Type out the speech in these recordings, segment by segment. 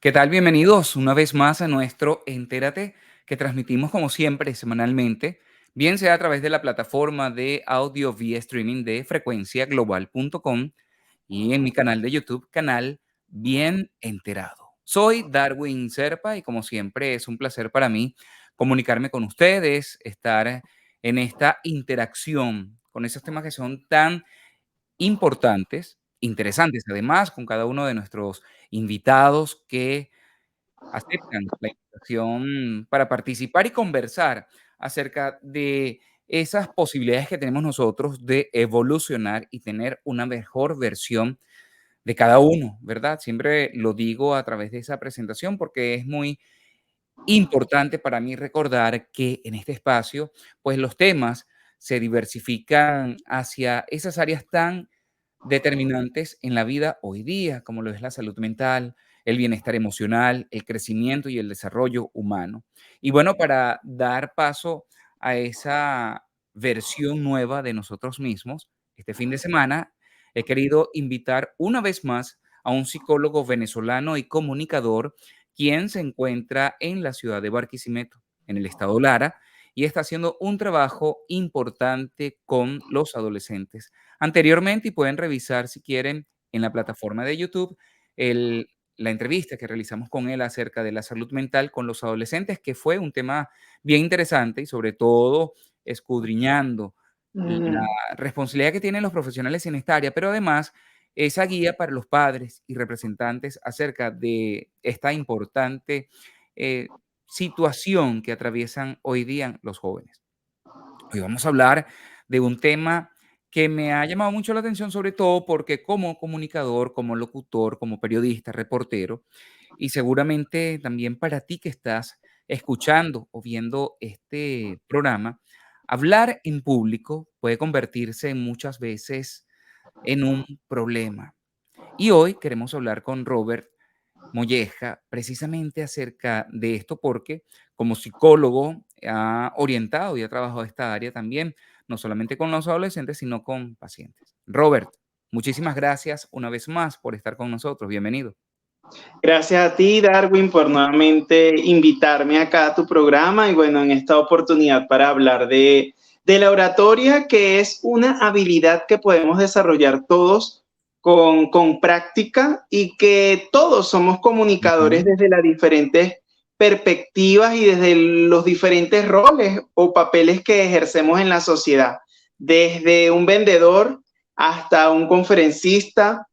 ¿Qué tal? Bienvenidos una vez más a nuestro Entérate, que transmitimos como siempre semanalmente, bien sea a través de la plataforma de audio vía streaming de frecuenciaglobal.com y en mi canal de YouTube, canal Bien Enterado. Soy Darwin Serpa y como siempre es un placer para mí comunicarme con ustedes, estar en esta interacción con esos temas que son tan importantes, interesantes además, con cada uno de nuestros invitados que aceptan la invitación para participar y conversar acerca de esas posibilidades que tenemos nosotros de evolucionar y tener una mejor versión de cada uno, ¿verdad? Siempre lo digo a través de esa presentación porque es muy importante para mí recordar que en este espacio, pues los temas se diversifican hacia esas áreas tan determinantes en la vida hoy día, como lo es la salud mental, el bienestar emocional, el crecimiento y el desarrollo humano. Y bueno, para dar paso a esa versión nueva de nosotros mismos, este fin de semana he querido invitar una vez más a un psicólogo venezolano y comunicador quien se encuentra en la ciudad de Barquisimeto, en el estado Lara, y está haciendo un trabajo importante con los adolescentes. Anteriormente, y pueden revisar si quieren en la plataforma de YouTube, el la entrevista que realizamos con él acerca de la salud mental con los adolescentes, que fue un tema bien interesante y sobre todo escudriñando la Ujú. responsabilidad que tienen los profesionales en esta área, pero además esa guía para los padres y representantes acerca de esta importante situación que atraviesan hoy día los jóvenes. Hoy vamos a hablar de un tema que me ha llamado mucho la atención, sobre todo porque como comunicador, como locutor, como periodista, reportero, y seguramente también para ti que estás escuchando o viendo este programa, hablar en público puede convertirse muchas veces en un problema. Y hoy queremos hablar con Robert Molleja precisamente acerca de esto porque como psicólogo ha orientado y ha trabajado esta área también, no solamente con los adolescentes, sino con pacientes. Robert, muchísimas gracias una vez más por estar con nosotros. Bienvenido. Gracias a ti, Darwin, por nuevamente invitarme acá a tu programa y bueno, en esta oportunidad para hablar de la oratoria, que es una habilidad que podemos desarrollar todos con práctica y que todos somos comunicadores Ujú. desde las diferentes perspectivas y desde los diferentes roles o papeles que ejercemos en la sociedad, desde un vendedor hasta un conferencista,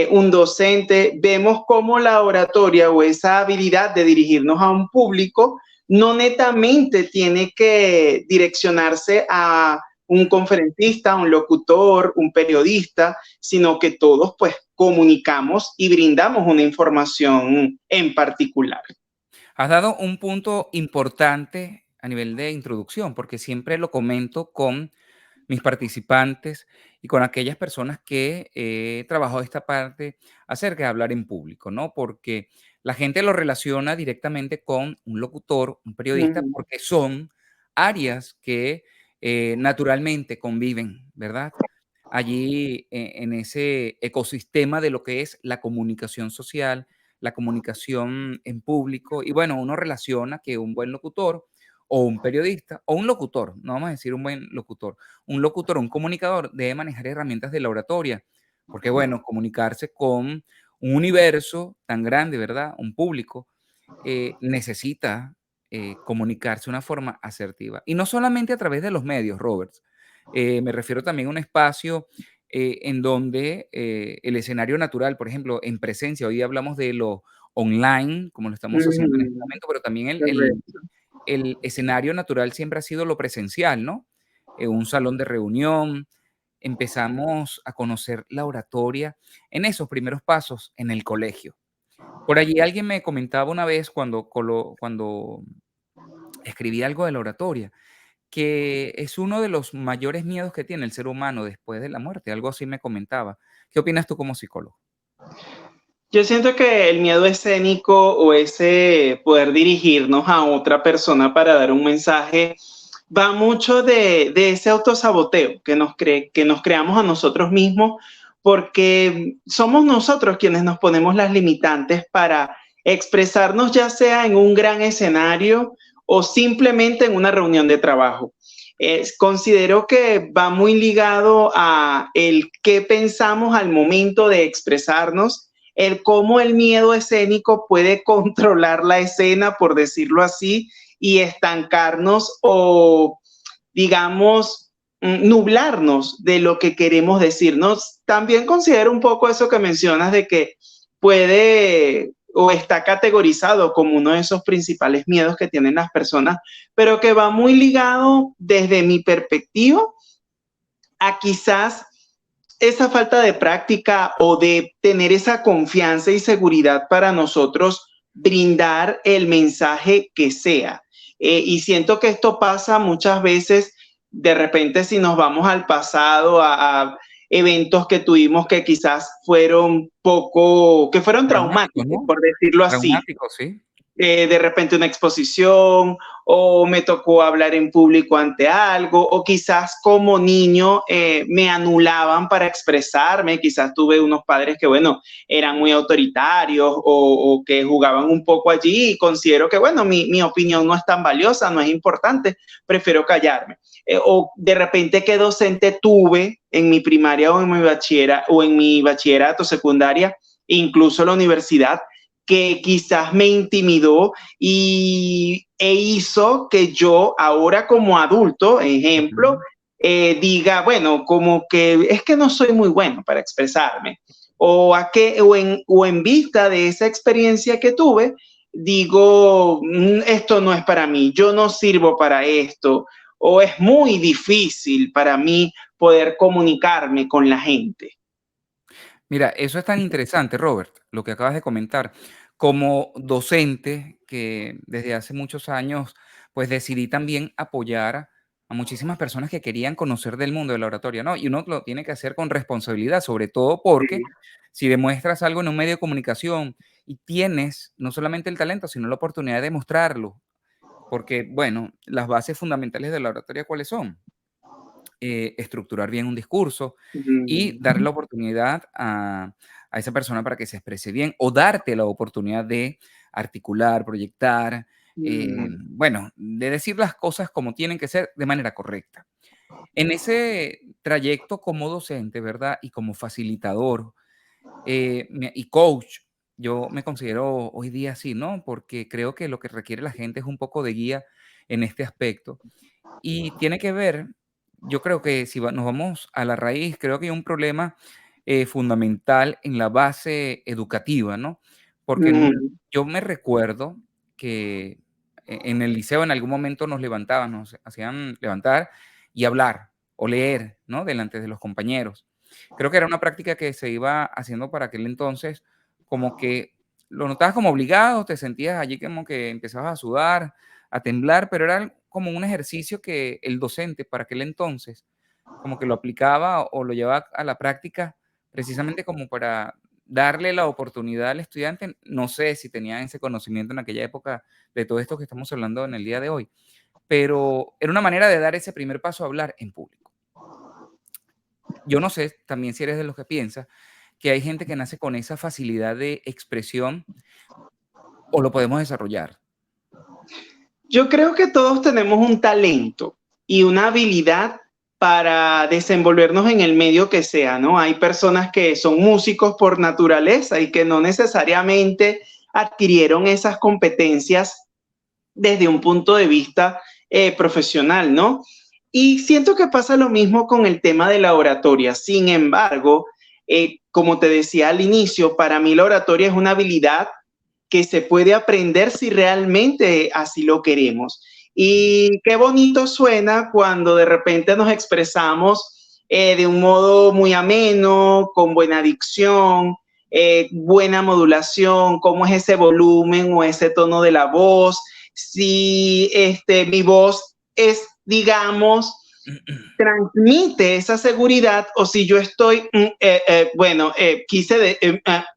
un docente, vemos cómo la oratoria o esa habilidad de dirigirnos a un público no netamente tiene que direccionarse a un conferencista, un locutor, un periodista, sino que todos pues comunicamos y brindamos una información en particular. Has dado un punto importante a nivel de introducción, porque siempre lo comento con mis participantes y con aquellas personas que he trabajado esta parte acerca de hablar en público, ¿no? Porque la gente lo relaciona directamente con un locutor, un periodista, Uh-huh. porque son áreas que naturalmente conviven, ¿verdad? Allí en ese ecosistema de lo que es la comunicación social, la comunicación en público, y bueno, uno relaciona que un buen locutor o un periodista o un locutor, no vamos a decir un locutor, un comunicador debe manejar herramientas de la oratoria, porque bueno, comunicarse con un universo tan grande, ¿verdad? Un público necesita comunicarse de una forma asertiva. Y no solamente a través de los medios, Roberts. Me refiero también a un espacio en donde el escenario natural, por ejemplo, en presencia, hoy hablamos de lo online, como lo estamos haciendo en este Uh-huh. momento, pero también Correcto. el escenario natural siempre ha sido lo presencial, ¿no? Un salón de reunión. Empezamos a conocer la oratoria en esos primeros pasos en el colegio. Por allí alguien me comentaba una vez cuando escribí algo de la oratoria, que es uno de los mayores miedos que tiene el ser humano después de la muerte, algo así me comentaba. ¿Qué opinas tú como psicólogo? Yo siento que el miedo escénico o ese poder dirigirnos a otra persona para dar un mensaje va mucho de ese autosaboteo que nos creamos a nosotros mismos porque somos nosotros quienes nos ponemos las limitantes para expresarnos ya sea en un gran escenario o simplemente en una reunión de trabajo. Considero que va muy ligado a el qué pensamos al momento de expresarnos, el cómo el miedo escénico puede controlar la escena, por decirlo así, y estancarnos o, digamos, nublarnos de lo que queremos decirnos. También considero un poco eso que mencionas de que puede o está categorizado como uno de esos principales miedos que tienen las personas, pero que va muy ligado desde mi perspectiva a quizás esa falta de práctica o de tener esa confianza y seguridad para nosotros brindar el mensaje que sea. Y siento que esto pasa muchas veces, de repente si nos vamos al pasado, a eventos que tuvimos que quizás fueron poco, que fueron Traumático, traumáticos, ¿no? por decirlo así. Traumático, sí. De repente una exposición o me tocó hablar en público ante algo o quizás como niño me anulaban para expresarme, quizás tuve unos padres que, bueno, eran muy autoritarios o que jugaban un poco allí y considero que, bueno, mi opinión no es tan valiosa, no es importante, prefiero callarme. O de repente qué docente tuve en mi primaria o en mi bachillerato, secundaria, incluso la universidad, que quizás me intimidó e hizo que yo ahora como adulto, ejemplo, diga, bueno, como que es que no soy muy bueno para expresarme. O en vista de esa experiencia que tuve, digo, esto no es para mí, yo no sirvo para esto, o es muy difícil para mí poder comunicarme con la gente. Mira, eso es tan interesante, Robert, lo que acabas de comentar. Como docente que desde hace muchos años, pues decidí también apoyar a muchísimas personas que querían conocer del mundo de la oratoria, ¿no? Y uno lo tiene que hacer con responsabilidad, sobre todo porque Sí. si demuestras algo en un medio de comunicación y tienes no solamente el talento, sino la oportunidad de mostrarlo, porque, bueno, las bases fundamentales de la oratoria, ¿cuáles son? Estructurar bien un discurso y darle Mm, la oportunidad a esa persona para que se exprese bien o darte la oportunidad de articular, proyectar, mm, bueno, de decir las cosas como tienen que ser de manera correcta. En ese trayecto como docente, ¿verdad? Y como facilitador y coach, yo me considero hoy día así, ¿no? Porque creo que lo que requiere la gente es un poco de guía en este aspecto y tiene que ver, yo creo que si nos vamos a la raíz, creo que hay un problema fundamental en la base educativa, ¿no? Porque mm. yo me recuerdo que en el liceo en algún momento nos levantaban, nos hacían levantar y hablar o leer, ¿no? Delante de los compañeros. Creo que era una práctica que se iba haciendo para aquel entonces, como que lo notabas como obligado, te sentías allí como que empezabas a sudar, a temblar, pero era como un ejercicio que el docente para aquel entonces como que lo aplicaba o lo llevaba a la práctica precisamente como para darle la oportunidad al estudiante. No sé si tenían ese conocimiento en aquella época de todo esto que estamos hablando en el día de hoy, pero era una manera de dar ese primer paso a hablar en público. Yo no sé también si eres de los que piensa que hay gente que nace con esa facilidad de expresión o lo podemos desarrollar. Yo creo que todos tenemos un talento y una habilidad para desenvolvernos en el medio que sea, ¿no? Hay personas que son músicos por naturaleza y que no necesariamente adquirieron esas competencias desde un punto de vista profesional, ¿no? Y siento que pasa lo mismo con el tema de la oratoria. Sin embargo, como te decía al inicio, para mí la oratoria es una habilidad que se puede aprender si realmente así lo queremos. Y qué bonito suena cuando de repente nos expresamos de un modo muy ameno, con buena dicción, buena modulación, cómo es ese volumen o ese tono de la voz, si mi voz es, digamos, transmite esa seguridad o si yo estoy,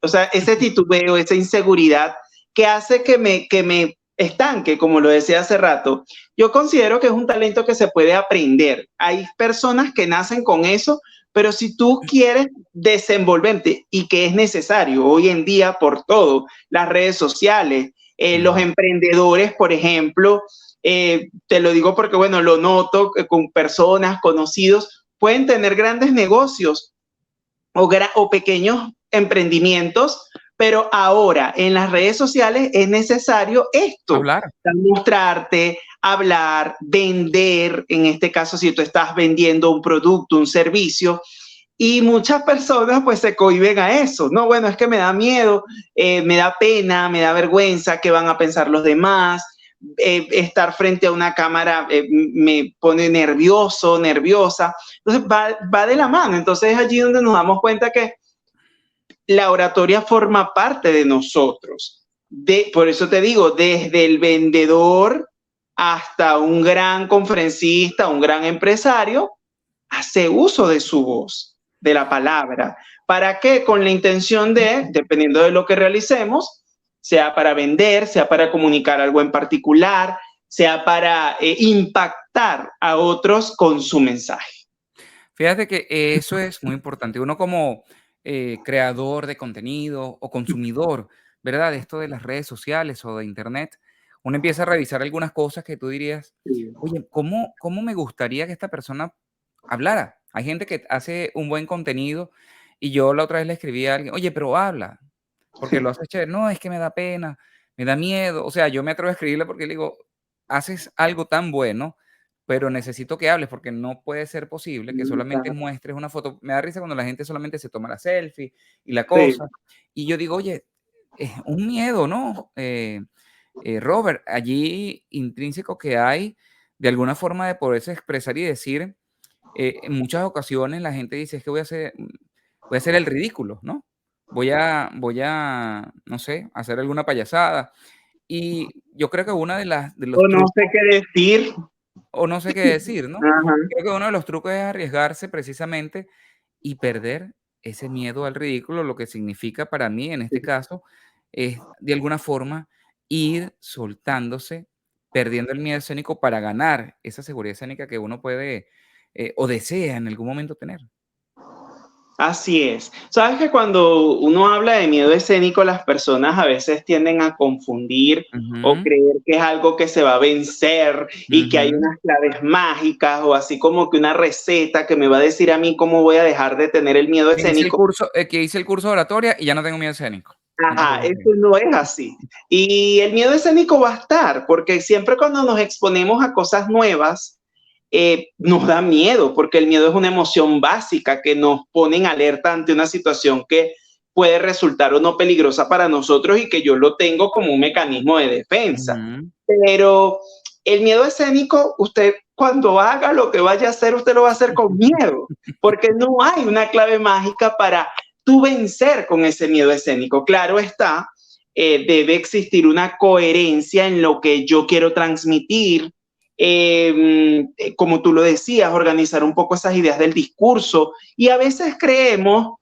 o sea, ese titubeo, esa inseguridad que hace que me estanque, como lo decía hace rato. Yo considero que es un talento que se puede aprender. Hay personas que nacen con eso, pero si tú quieres desenvolverte y que es necesario hoy en día por todo, las redes sociales, los emprendedores, por ejemplo, te lo digo porque, bueno, lo noto con personas, conocidos, pueden tener grandes negocios o pequeños emprendimientos, pero ahora en las redes sociales es necesario esto, Hablar. mostrarte, hablar, vender, en este caso si tú estás vendiendo un producto, un servicio, y muchas personas pues se cohíben a eso, no, bueno, es que me da miedo, me da pena, me da vergüenza, qué van a pensar los demás, estar frente a una cámara me pone nervioso, nerviosa, entonces va de la mano, entonces es allí donde nos damos cuenta que la oratoria forma parte de nosotros. Por eso te digo, desde el vendedor hasta un gran conferencista, un gran empresario, hace uso de su voz, de la palabra. ¿Para qué? Con la intención de, dependiendo de lo que realicemos, sea para vender, sea para comunicar algo en particular, sea para impactar a otros con su mensaje. Fíjate que eso es muy importante. Uno como creador de contenido o consumidor, ¿verdad? Esto de las redes sociales o de internet, uno empieza a revisar algunas cosas que tú dirías, oye, ¿cómo me gustaría que esta persona hablara? Hay gente que hace un buen contenido y yo la otra vez le escribí a alguien, oye, pero habla, porque lo hace chévere. No, es que me da pena, me da miedo. O sea, yo me atrevo a escribirle porque le digo, haces algo tan bueno, pero necesito que hables porque no puede ser posible que solamente muestres una foto. Me da risa cuando la gente solamente se toma la selfie y la Sí, cosa. Y yo digo, oye, es un miedo, ¿no? Robert, allí intrínseco que hay de alguna forma de poderse expresar y decir, en muchas ocasiones la gente dice, es que voy a hacer el ridículo, ¿no? No sé, hacer alguna payasada. Y yo creo que una de o los no sé trucos qué decir. o no sé qué decir, ¿no? Ajá. Creo que uno de los trucos es arriesgarse precisamente y perder ese miedo al ridículo, lo que significa para mí, en este caso, es de alguna forma ir soltándose, perdiendo el miedo escénico para ganar esa seguridad escénica que uno puede, o desea en algún momento tener. Así es. Sabes que cuando uno habla de miedo escénico, las personas a veces tienden a confundir o Ujú, creer que es algo que se va a vencer y que hay ujú. unas claves mágicas o así como que una receta que me va a decir a mí cómo voy a dejar de tener el miedo escénico. Que hice el curso de oratoria y ya no tengo miedo escénico. Una Ajá, cosa eso así. no es así. Y el miedo escénico va a estar, porque siempre cuando nos exponemos a cosas nuevas, nos da miedo, porque el miedo es una emoción básica que nos pone en alerta ante una situación que puede resultar o no peligrosa para nosotros y que yo lo tengo como un mecanismo de defensa. Ujú. Pero el miedo escénico, usted cuando haga lo que vaya a hacer, usted lo va a hacer con miedo, porque no hay una clave mágica para tú vencer con ese miedo escénico. Claro está, debe existir una coherencia en lo que yo quiero transmitir, como tú lo decías, organizar un poco esas ideas del discurso. Y a veces creemos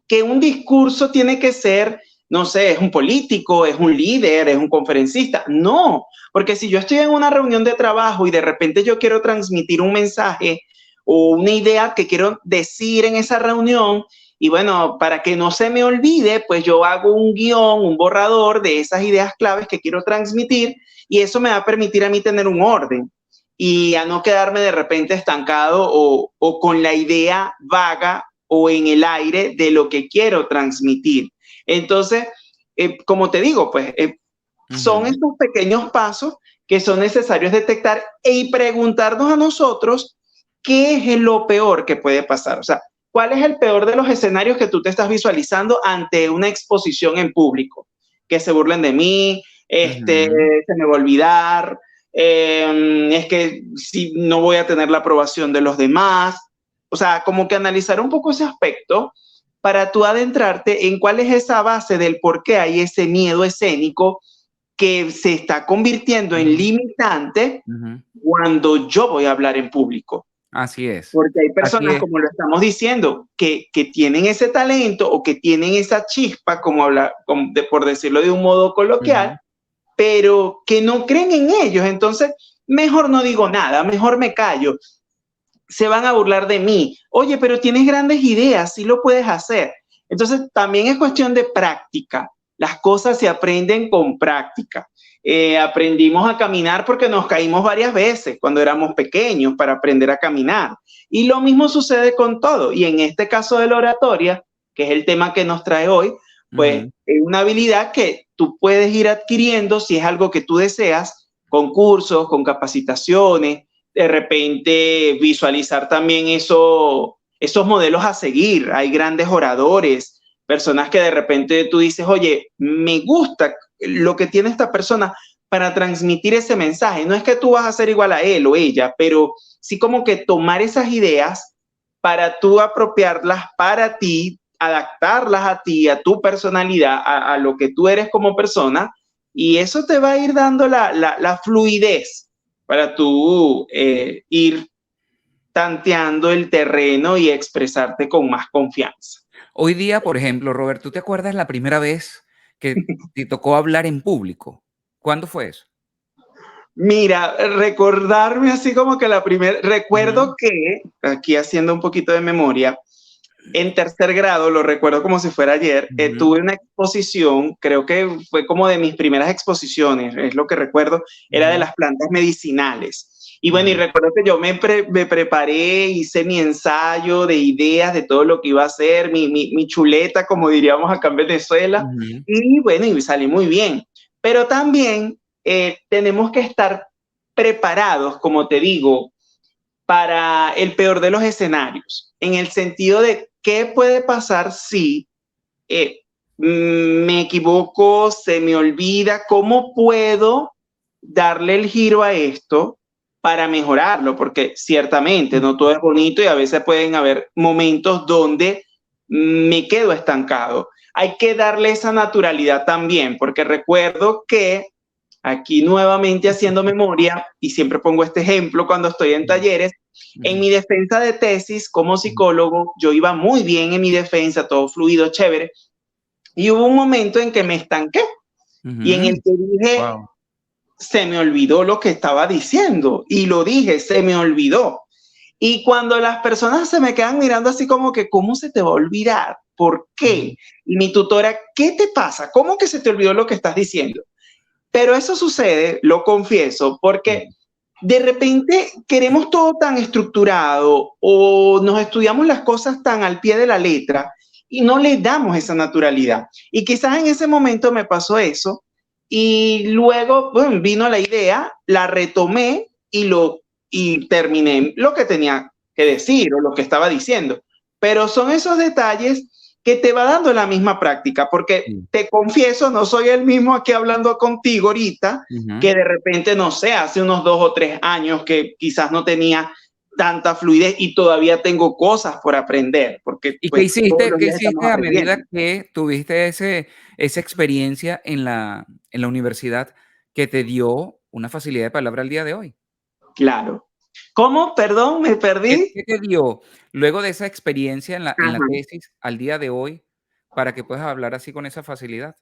que un discurso tiene que ser, no sé, es un político, es un líder, es un conferencista. No, porque si yo estoy en una reunión de trabajo y de repente yo quiero transmitir un mensaje o una idea que quiero decir en esa reunión, y bueno, para que no se me olvide, pues yo hago un guión, un borrador de esas ideas claves que quiero transmitir y eso me va a permitir a mí tener un orden y a no quedarme de repente estancado o con la idea vaga o en el aire de lo que quiero transmitir. Entonces, como te digo, pues son Ujú. estos pequeños pasos que son necesarios detectar y preguntarnos a nosotros qué es lo peor que puede pasar. O sea, ¿cuál es el peor de los escenarios que tú te estás visualizando ante una exposición en público? Que se burlen de mí, Ujú. se me va a olvidar, es que si no voy a tener la aprobación de los demás. O sea, como que analizar un poco ese aspecto para tú adentrarte en cuál es esa base del por qué hay ese miedo escénico que se está convirtiendo en Ujú. limitante Ujú. cuando yo voy a hablar en público. Así es, Porque hay así personas, es. como lo estamos diciendo, que tienen ese talento o que tienen esa chispa, por decirlo de un modo coloquial, Ujú. pero que no creen en ellos. Entonces, mejor no digo nada, mejor me callo. se van a burlar de mí. Oye, pero tienes grandes ideas, sí lo puedes hacer. Entonces, también es cuestión de práctica. Las cosas se aprenden con práctica. Aprendimos a caminar porque nos caímos varias veces cuando éramos pequeños para aprender a caminar. Y lo mismo sucede con todo. Y en este caso de la oratoria, que es el tema que nos trae hoy, pues es una habilidad que tú puedes ir adquiriendo si es algo que tú deseas, con cursos, con capacitaciones, de repente visualizar también esos modelos a seguir. Hay grandes oradores, personas que de repente tú dices, oye, me gusta lo que tiene esta persona para transmitir ese mensaje. No es que tú vas a ser igual a él o ella, pero sí como que tomar esas ideas para tú apropiarlas para ti, adaptarlas a ti, a tu personalidad, a lo que tú eres como persona, y eso te va a ir dando la fluidez para tú ir tanteando el terreno y expresarte con más confianza. Hoy día, por ejemplo, Robert, ¿tú te acuerdas la primera vez que te tocó hablar en público? ¿Cuándo fue eso? Mira, recordarme así como que recuerdo Ujú, que, aquí haciendo un poquito de memoria, en tercer grado, lo recuerdo como si fuera ayer, ujú, tuve una exposición, creo que fue como de mis primeras exposiciones, es lo que recuerdo, era de ujú, las plantas medicinales. Y bueno, y ujú, recuerdo que yo me preparé, hice mi ensayo de ideas de todo lo que iba a hacer, mi chuleta, como diríamos acá en Venezuela, ujú. y bueno, y salí muy bien. Pero también tenemos que estar preparados, como te digo, para el peor de los escenarios, en el sentido de qué puede pasar si eh, me equivoco, se me olvida, cómo puedo darle el giro a esto para mejorarlo, porque ciertamente no todo es bonito y a veces pueden haber momentos donde me quedo estancado. Hay que darle esa naturalidad también, porque recuerdo que aquí nuevamente haciendo memoria, y siempre pongo este ejemplo cuando estoy en Ujú, talleres, en ujú, mi defensa de tesis como ujú, psicólogo, yo iba muy bien en mi defensa, todo fluido, chévere, y hubo un momento en que me estanqué y en el ujú. que dije, Guau. se me olvidó lo que estaba diciendo, y lo dije, se me olvidó. Y cuando las personas se me quedan mirando así como que, ¿cómo se te va a olvidar? ¿Por Ujú, qué? Y mi tutora, ¿qué te pasa? ¿Cómo que se te olvidó lo que estás diciendo? Pero eso sucede, lo confieso, porque ujú. de repente queremos todo tan estructurado o nos estudiamos las cosas tan al pie de la letra y no le damos esa naturalidad. Y quizás en ese momento me pasó eso y luego bueno, vino la idea, la retomé y terminé lo que tenía que decir o lo que estaba diciendo. Pero son esos detalles que te va dando la misma práctica, porque Sí. te confieso, no soy el mismo aquí hablando contigo ahorita, Ujú. que de repente, no sé, hace unos 2 o 3 años que quizás no tenía tanta fluidez y todavía tengo cosas por aprender, porque ¿Y pues todos los qué días estamos hiciste a medida aprendiendo. que tuviste esa experiencia en la universidad que te dio una facilidad de palabra al día de hoy? Claro. ¿Cómo? Perdón, me perdí. Qué te dio luego de esa experiencia en la Ajá. tesis al día de hoy para que puedas hablar así con esa facilidad?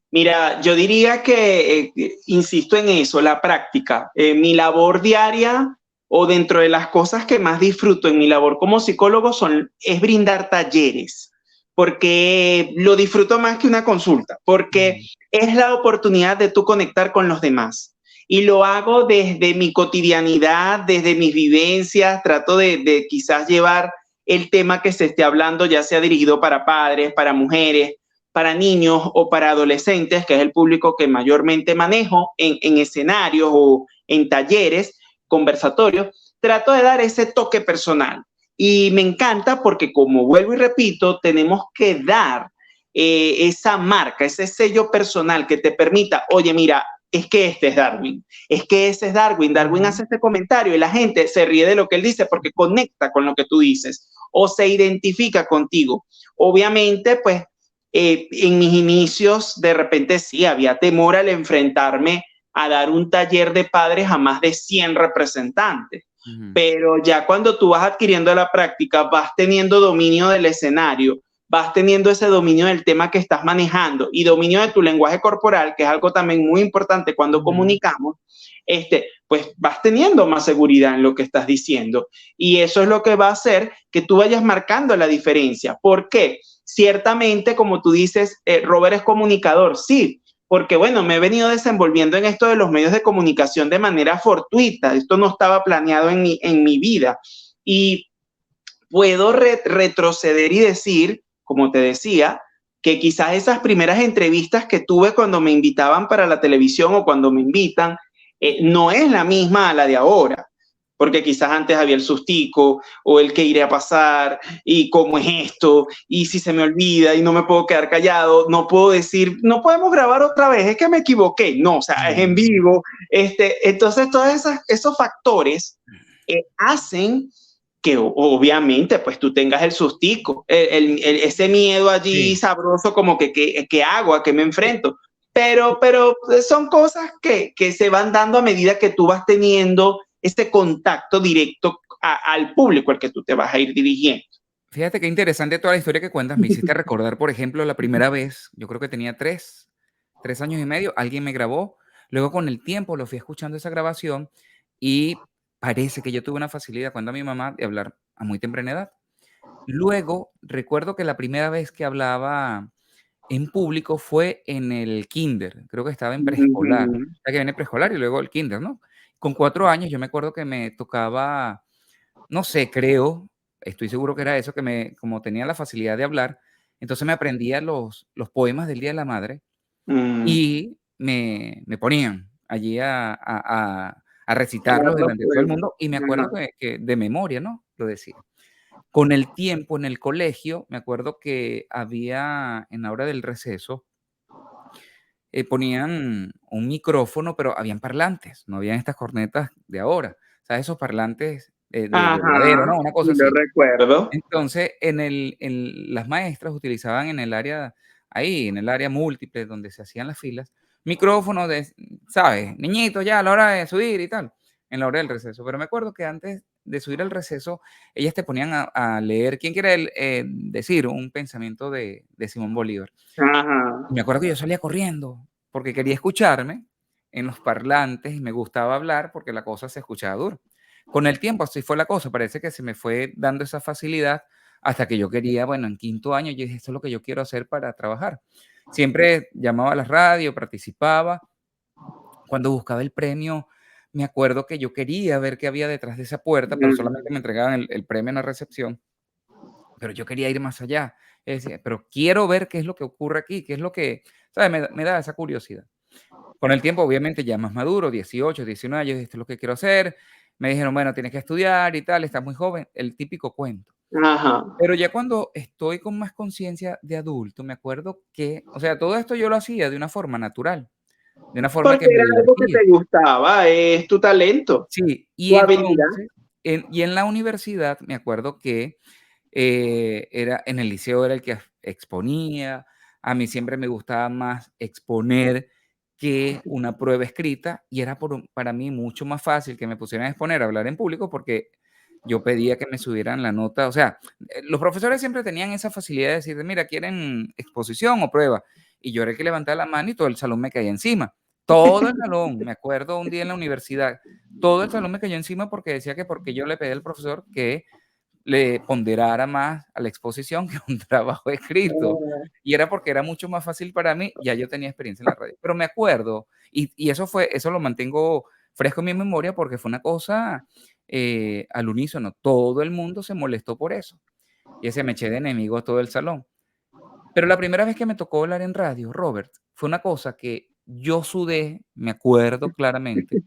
Mira, yo diría que, insisto en eso, la práctica. Mi labor diaria o dentro de las cosas que más disfruto en mi labor como psicólogo es brindar talleres, porque lo disfruto más que una consulta, porque Ujú, es la oportunidad de tú conectar con los demás. Y lo hago desde mi cotidianidad, desde mis vivencias, trato de quizás llevar el tema que se esté hablando, ya sea dirigido para padres, para mujeres, para niños o para adolescentes, que es el público que mayormente manejo en escenarios o en talleres, conversatorios, trato de dar ese toque personal. Y me encanta porque, como vuelvo y repito, tenemos que dar esa marca, ese sello personal que te permita, oye, mira, es que este es Darwin, es que ese es Darwin, Darwin ujú. hace este comentario y la gente se ríe de lo que él dice porque conecta con lo que tú dices o se identifica contigo. Obviamente, pues en mis inicios, de repente sí, había temor al enfrentarme a dar un taller de padres a más de 100 representantes. Ujú, Pero ya cuando tú vas adquiriendo la práctica, vas teniendo dominio del escenario, vas teniendo ese dominio del tema que estás manejando y dominio de tu lenguaje corporal, que es algo también muy importante cuando comunicamos, pues vas teniendo más seguridad en lo que estás diciendo. Y eso es lo que va a hacer que tú vayas marcando la diferencia. ¿Por qué? Ciertamente, como tú dices, Robert es comunicador, sí, porque bueno, me he venido desenvolviendo en esto de los medios de comunicación de manera fortuita, esto no estaba planeado en mi vida. Y puedo retroceder y decir, como te decía, que quizás esas primeras entrevistas que tuve cuando me invitaban para la televisión o cuando me invitan, no es la misma a la de ahora, porque quizás antes había el sustico o el que iré a pasar y cómo es esto y si se me olvida y no me puedo quedar callado, no puedo decir, no podemos grabar otra vez, es que me equivoqué, no, o sea, es en vivo. Entonces, todos esos factores hacen que obviamente pues tú tengas el sustico, ese miedo allí Sí. sabroso como que hago, a qué me enfrento. Pero son cosas que se van dando a medida que tú vas teniendo este contacto directo al público al que tú te vas a ir dirigiendo. Fíjate qué interesante toda la historia que cuentas. Me hiciste recordar, por ejemplo, la primera vez, yo creo que tenía 3 años y medio, alguien me grabó. Luego, con el tiempo, lo fui escuchando esa grabación y parece que yo tuve una facilidad, cuando a mi mamá, de hablar a muy temprana edad. Luego, recuerdo que la primera vez que hablaba en público fue en el kinder, creo que estaba en preescolar, o sea, que viene preescolar y luego el kinder, ¿no? Con 4 años yo me acuerdo que me tocaba, no sé, creo, estoy seguro que era eso, que como tenía la facilidad de hablar, entonces me aprendía los poemas del Día de la Madre y me ponían allí a recitarlos delante de todo el mundo y me acuerdo que de memoria, ¿no? Lo decía. Con el tiempo en el colegio, me acuerdo que había en la hora del receso, ponían un micrófono, pero habían parlantes, no habían estas cornetas de ahora, ¿sabes? Esos parlantes de ladero, Ajá, ¿no? Una sí cosa lo así. recuerdo. Entonces, las maestras utilizaban en el área, ahí, en el área múltiple donde se hacían las filas, micrófonos de, ¿sabes? Niñitos, ya a la hora de subir y tal, en la hora del receso. Pero me acuerdo que antes de subir al receso, ellas te ponían a leer, ¿quién quiere decir un pensamiento de Simón Bolívar? Y Ajá. me acuerdo que yo salía corriendo porque quería escucharme en los parlantes y me gustaba hablar porque la cosa se escuchaba duro. Con el tiempo así fue la cosa, parece que se me fue dando esa facilidad hasta que yo quería, bueno, en quinto año yo dije, esto es lo que yo quiero hacer para trabajar. Siempre llamaba a la radio, participaba. Cuando buscaba el premio, me acuerdo que yo quería ver qué había detrás de esa puerta, pero solamente me entregaban el premio en la recepción, pero yo quería ir más allá. Decía, pero quiero ver qué es lo que ocurre aquí, qué es lo que, ¿sabes? Me da esa curiosidad. Con el tiempo, obviamente, ya más maduro, 18, 19 años, esto es lo que quiero hacer. Me dijeron, bueno, tienes que estudiar y tal, estás muy joven, el típico cuento. Ajá. Pero ya cuando estoy con más conciencia de adulto, me acuerdo que, o sea, todo esto yo lo hacía de una forma natural, de una forma Porque que me era algo que divertía. te gustaba, es tu talento, Sí, y tu habilidad. entonces, en la universidad me acuerdo que era en el liceo era el que exponía, a mí siempre me gustaba más exponer que una prueba escrita, y era para mí mucho más fácil que me pusieran a exponer, a hablar en público, porque yo pedía que me subieran la nota, o sea, los profesores siempre tenían esa facilidad de decir: "Mira, ¿quieren exposición o prueba?". Y yo era el que levantaba la mano y todo el salón me caía encima. Todo el salón, me acuerdo un día en la universidad, todo el salón me cayó encima porque decía que porque yo le pedí al profesor que le ponderara más a la exposición que un trabajo escrito. Y era porque era mucho más fácil para mí, ya yo tenía experiencia en la radio. Pero me acuerdo, y eso lo mantengo fresco en mi memoria porque fue una cosa, al unísono. Todo el mundo se molestó por eso. Y ese me eché de enemigo a todo el salón. Pero la primera vez que me tocó hablar en radio, Robert, fue una cosa que yo sudé, me acuerdo claramente.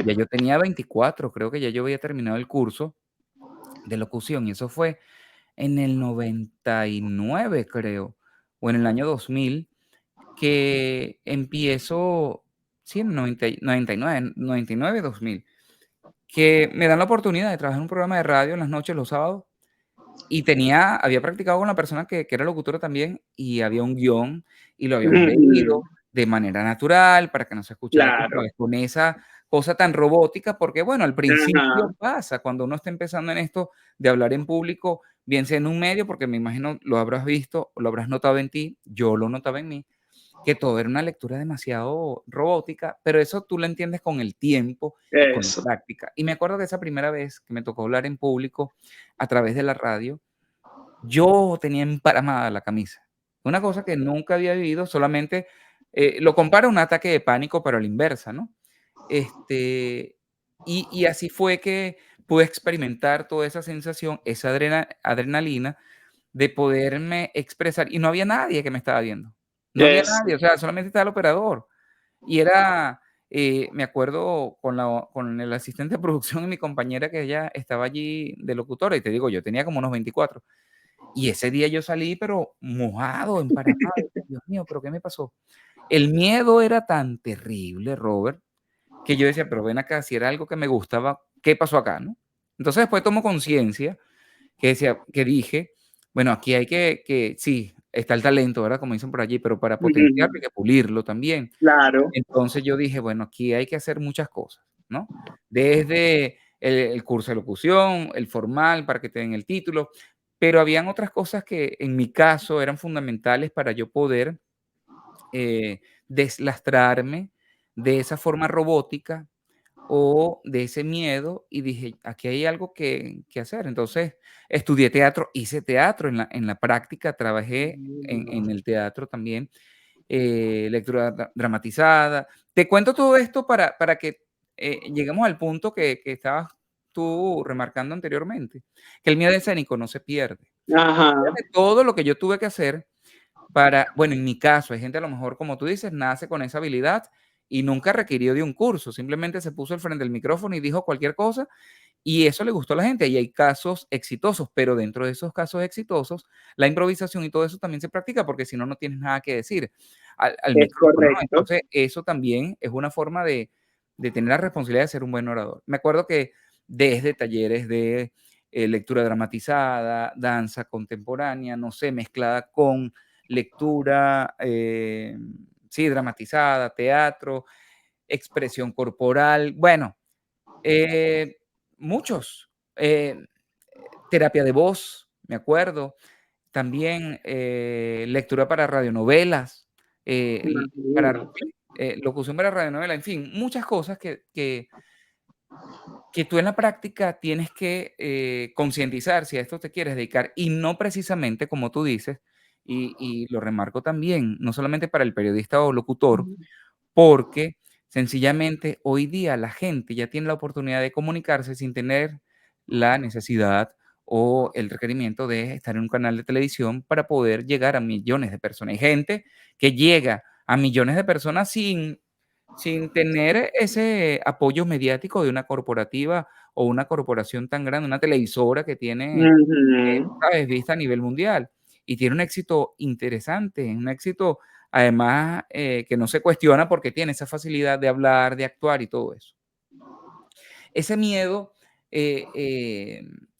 Ya yo tenía 24, creo que ya yo había terminado el curso de locución, y eso fue en el 99, creo, o en el año 2000, que empiezo, sí, en 99, 99, 2000, que me dan la oportunidad de trabajar en un programa de radio en las noches, los sábados, y había practicado con la persona que era locutora también, y había un guión, y lo habíamos leído de manera natural, para que no se escuchara, tú Claro. sabes, con esa cosa tan robótica, porque bueno, al principio Ajá, pasa, cuando uno está empezando en esto de hablar en público, bien sea en un medio, porque me imagino lo habrás visto, o lo habrás notado en ti, yo lo notaba en mí, que todo era una lectura demasiado robótica, pero eso tú lo entiendes con el tiempo y con la eso. práctica. Y me acuerdo que esa primera vez que me tocó hablar en público a través de la radio, yo tenía emparamada la camisa. Una cosa que nunca había vivido, solamente, lo comparo a un ataque de pánico, pero a la inversa, ¿no? Este, y así fue que pude experimentar toda esa sensación, esa adrenalina de poderme expresar, y no había nadie que me estaba viendo. No había Eso. nadie, o sea, solamente estaba el operador. Y era, me acuerdo con el asistente de producción y mi compañera que ella estaba allí de locutora, y te digo, yo tenía como unos 24. Y ese día yo salí, pero mojado, emparamado. Dios mío, ¿pero qué me pasó? El miedo era tan terrible, Robert, que yo decía: "Pero ven acá, si era algo que me gustaba, ¿qué pasó acá?", ¿no? Entonces, después tomo conciencia que dije: "Bueno, aquí hay que sí, está el talento", ¿verdad? Como dicen por allí, pero para Ujú, potenciarlo hay que pulirlo también. claro, Entonces, yo dije: "Bueno, aquí hay que hacer muchas cosas", ¿no? Desde el curso de locución, el formal para que te den el título, pero habían otras cosas que, en mi caso, eran fundamentales para yo poder, deslastrarme de esa forma robótica o de ese miedo, y dije: "Aquí hay algo que hacer". Entonces, estudié teatro, hice teatro en la práctica, trabajé en el teatro también, lectura dramatizada. Te cuento todo esto para que, lleguemos al punto que estabas tú remarcando anteriormente, que el miedo escénico no se pierde. ajá, Fíjate todo lo que yo tuve que hacer para, bueno, en mi caso, hay gente a lo mejor, como tú dices, nace con esa habilidad y nunca requirió de un curso, simplemente se puso al frente del micrófono y dijo cualquier cosa, y eso le gustó a la gente. Y hay casos exitosos, pero dentro de esos casos exitosos, la improvisación y todo eso también se practica, porque si no, no tienes nada que decir al es micrófono, ¿no? correcto. Entonces, eso también es una forma de tener la responsabilidad de ser un buen orador. Me acuerdo que desde talleres de lectura dramatizada, danza contemporánea, no sé, mezclada con lectura, sí, dramatizada, teatro, expresión corporal, bueno, eh, muchos. Terapia de voz, me acuerdo. También, lectura para radionovelas, l para Imagínate. locución para radionovela, en fin, muchas cosas que tú en la práctica tienes que, concientizar si a esto te quieres dedicar, y no precisamente, como tú dices, y lo remarco también, no solamente para el periodista o locutor, porque sencillamente hoy día la gente ya tiene la oportunidad de comunicarse sin tener la necesidad o el requerimiento de estar en un canal de televisión para poder llegar a millones de personas. Hay gente que llega a millones de personas sin tener ese apoyo mediático de una corporativa o una corporación tan grande, una televisora que tiene, Ujú. ¿sabes?, vista a nivel mundial, y tiene un éxito interesante, un éxito además, que no se cuestiona porque tiene esa facilidad de hablar, de actuar y todo eso. Ese miedo,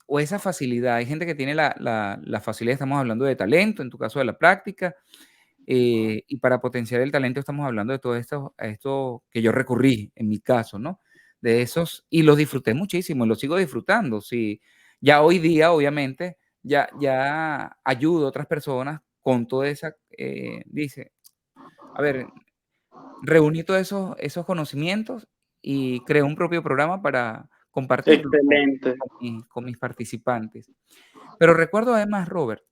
o esa facilidad, hay gente que tiene la facilidad, estamos hablando de talento, en tu caso de la práctica, y para potenciar el talento estamos hablando de todo esto a esto que yo recurrí en mi caso, ¿no? De esos, y los disfruté muchísimo, y los sigo disfrutando. Sí, ya hoy día, obviamente, ya ayudo a otras personas con toda esa, dice, a ver, reuní todos esos conocimientos y creé un propio programa para compartirlo con Excelente. con mis participantes. Pero recuerdo además, Robert,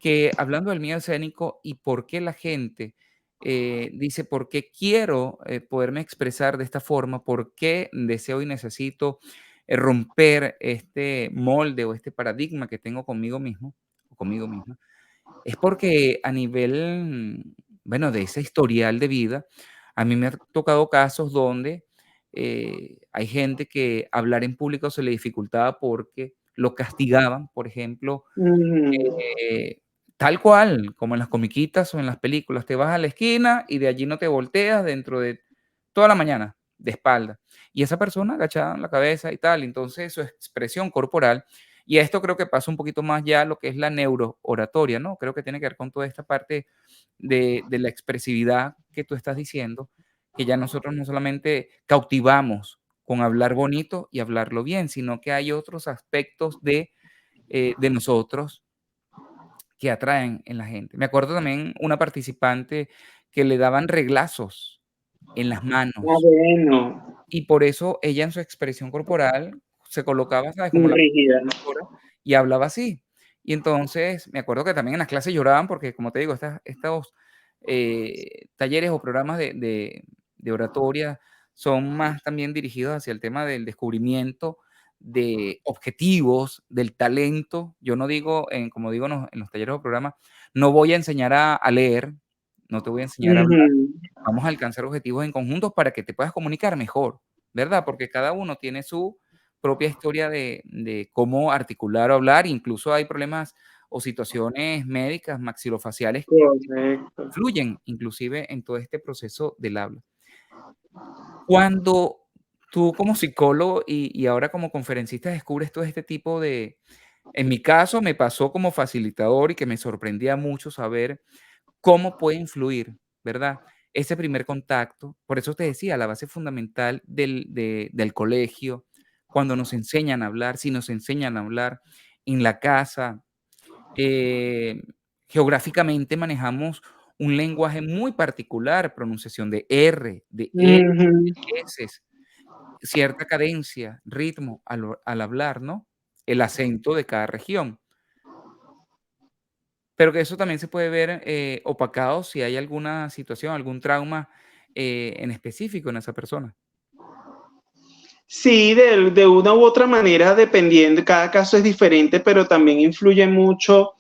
que hablando del miedo escénico y por qué la gente, dice: "¿Por qué quiero, poderme expresar de esta forma? ¿Por qué deseo y necesito, romper este molde o este paradigma que tengo conmigo mismo o conmigo misma?". Es porque a nivel, bueno, de ese historial de vida, a mí me ha tocado casos donde, hay gente que hablar en público se le dificultaba porque lo castigaban, por ejemplo, Ujú. eh, tal cual, como en las comiquitas o en las películas, te vas a la esquina y de allí no te volteas dentro de toda la mañana, de espalda. Y esa persona agachada en la cabeza y tal, entonces su expresión corporal, y esto creo que pasa un poquito más ya a lo que es la neurooratoria, ¿no? Creo que tiene que ver con toda esta parte de la expresividad que tú estás diciendo, que ya nosotros no solamente cautivamos con hablar bonito y hablarlo bien, sino que hay otros aspectos de nosotros que atraen en la gente. Me acuerdo también una participante que le daban reglazos en las Ah, manos bueno, y por eso ella en su expresión corporal se colocaba, ¿sabes? Como muy la rígida. profesora y hablaba así. Y entonces me acuerdo que también en las clases lloraban porque, como te digo, estos talleres o programas de oratoria son más también dirigidos hacia el tema del descubrimiento de objetivos, del talento. Yo no digo, como digo en los talleres o programas, no voy a enseñar a leer, no te voy a enseñar a hablar. Ujú. Vamos a alcanzar objetivos en conjunto para que te puedas comunicar mejor, ¿verdad? Porque cada uno tiene su propia historia de cómo articular o hablar, incluso hay problemas o situaciones médicas maxilofaciales que Correcto. influyen inclusive en todo este proceso del habla. Cuando tú como psicólogo y ahora como conferencista descubres todo este tipo de en mi caso me pasó como facilitador y que me sorprendía mucho saber cómo puede influir, ¿verdad? Ese primer contacto. Por eso te decía, la base fundamental del colegio, cuando nos enseñan a hablar, si nos enseñan a hablar en la casa, eh, geográficamente manejamos un lenguaje muy particular, pronunciación de R, de E, Ujú. de eses, cierta cadencia, ritmo al hablar, ¿no? El acento de cada región. Pero que eso también se puede ver, opacado si hay alguna situación, algún trauma, en específico en esa persona. Sí, de una u otra manera, dependiendo, cada caso es diferente, pero también influye mucho,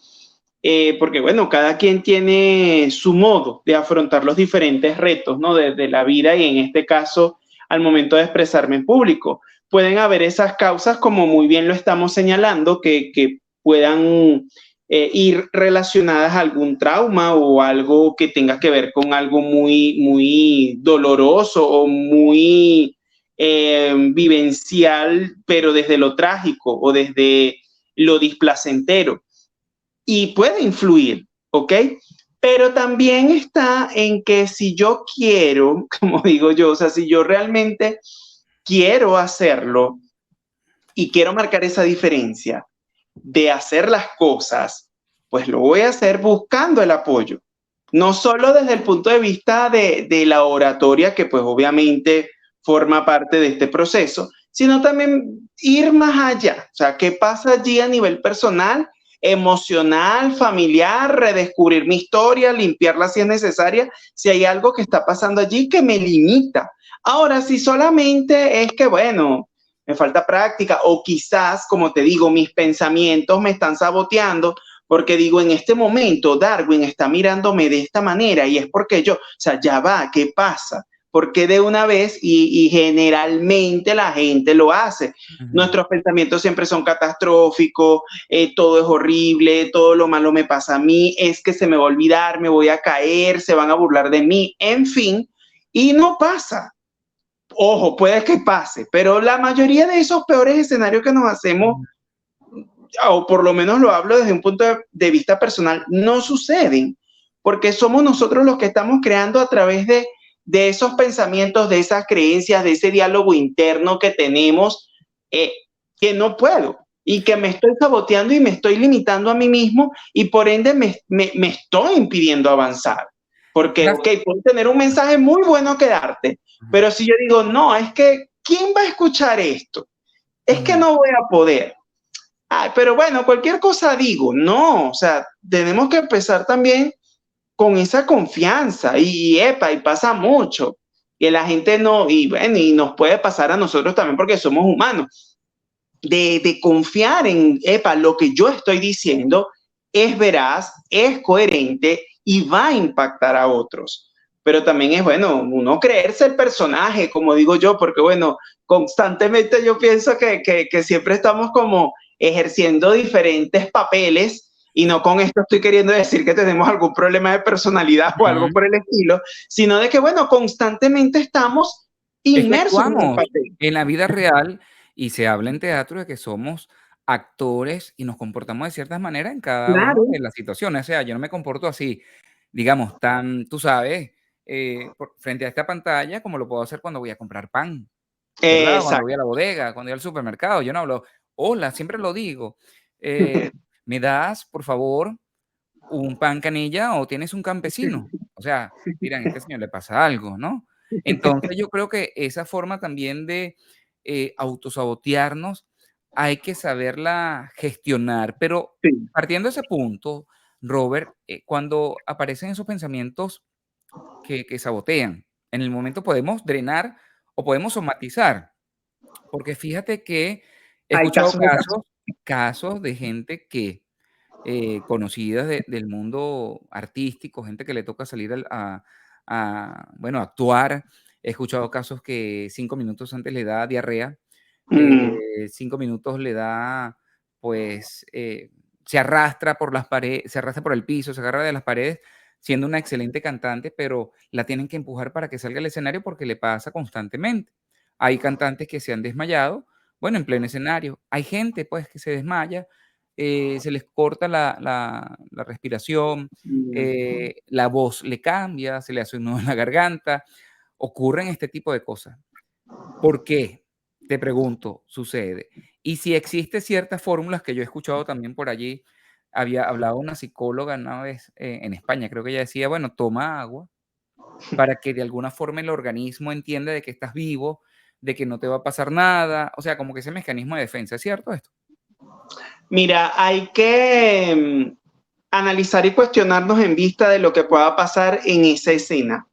porque bueno, cada quien tiene su modo de afrontar los diferentes retos, ¿no? De la vida y en este caso, al momento de expresarme en público. Pueden haber esas causas, como muy bien lo estamos señalando, que puedan ir relacionadas a algún trauma o algo que tenga que ver con algo muy, muy doloroso o muy vivencial, pero desde lo trágico o desde lo displacentero. Y puede influir, ¿ok? Pero también está en que si yo quiero, como digo yo, o sea, si yo realmente quiero hacerlo y quiero marcar esa diferencia de hacer las cosas, pues lo voy a hacer buscando el apoyo. No solo desde el punto de vista de la oratoria, que pues obviamente forma parte de este proceso, sino también ir más allá. O sea, ¿qué pasa allí a nivel personal, emocional, familiar, redescubrir mi historia, limpiarla si es necesaria, si hay algo que está pasando allí que me limita? Ahora, si solamente es que, bueno, me falta práctica o quizás, como te digo, mis pensamientos me están saboteando porque digo, en este momento Darwin está mirándome de esta manera y es porque yo, o sea, ya va, ¿qué pasa? Porque de una vez y generalmente la gente lo hace. Ujú. Nuestros pensamientos siempre son catastróficos, todo es horrible, todo lo malo me pasa a mí, es que se me va a olvidar, me voy a caer, se van a burlar de mí, en fin, y no pasa. Ojo, puede que pase, pero la mayoría de esos peores escenarios que nos hacemos, Ujú. o por lo menos lo hablo desde un punto de vista personal, no suceden, porque somos nosotros los que estamos creando a través de esos pensamientos, de esas creencias, de ese diálogo interno que tenemos, eh, que no puedo y que me estoy saboteando y me estoy limitando a mí mismo y por ende me estoy impidiendo avanzar. Porque, Gracias. ok, puedo tener un mensaje muy bueno que darte, Ujú. pero si yo digo, no, es que, ¿quién va a escuchar esto? Es que Ujú. no voy a poder. Ay, pero bueno, cualquier cosa digo, no, o sea, tenemos que empezar también con esa confianza y pasa mucho. Y la gente no, y bueno, y nos puede pasar a nosotros también porque somos humanos, de confiar en, lo que yo estoy diciendo es veraz, es coherente y va a impactar a otros. Pero también es bueno uno creerse el personaje, como digo yo, porque bueno, constantemente yo pienso que siempre estamos como ejerciendo diferentes papeles y no con esto estoy queriendo decir que tenemos algún problema de personalidad o algo Ujú. por el estilo, sino de que bueno, constantemente estamos Es que inmersos en el actuamos papel. en la vida real y se habla en teatro de que somos actores y nos comportamos de ciertas maneras en cada una Claro. de las situaciones. O sea, yo no me comporto así, digamos, tan, tú sabes, frente a esta pantalla como lo puedo hacer cuando voy a comprar pan, ¿verdad? Cuando voy a Exacto. la bodega, cuando voy al supermercado. Yo no hablo, hola, siempre lo digo. ¿Me das, por favor, un pan canilla o tienes un campesino? O sea, dirán, este señor le pasa algo, ¿no? Entonces yo creo que esa forma también de autosabotearnos hay que saberla gestionar, pero Sí, partiendo de ese punto, Robert, cuando aparecen esos pensamientos que sabotean, en el momento podemos drenar o podemos somatizar, porque fíjate que he hay escuchado casos y casos. casos de gente que conocidas del mundo artístico, gente que le toca salir bueno, a actuar. He escuchado casos que 5 minutos antes le da diarrea, Mm, 5 minutos le da, pues, se arrastra por las paredes, se arrastra por el piso, se agarra de las paredes, siendo una excelente cantante, pero la tienen que empujar para que salga al escenario porque le pasa constantemente. Hay cantantes que se han desmayado, bueno, en pleno escenario. Hay gente, pues, que se desmaya, se les corta la respiración, mm. la voz le cambia, se le hace un nudo en la garganta, ocurren este tipo de cosas. ¿Por qué? Te pregunto, sucede. Y si existe ciertas fórmulas que yo he escuchado también por allí, había hablado una psicóloga una vez, en España, creo que ella decía, bueno, toma agua para que de alguna forma el organismo entienda de que estás vivo, de que no te va a pasar nada, o sea, como que ese mecanismo de defensa, ¿es cierto esto? Mira, hay que analizar y cuestionarnos en vista de lo que pueda pasar en esa escena.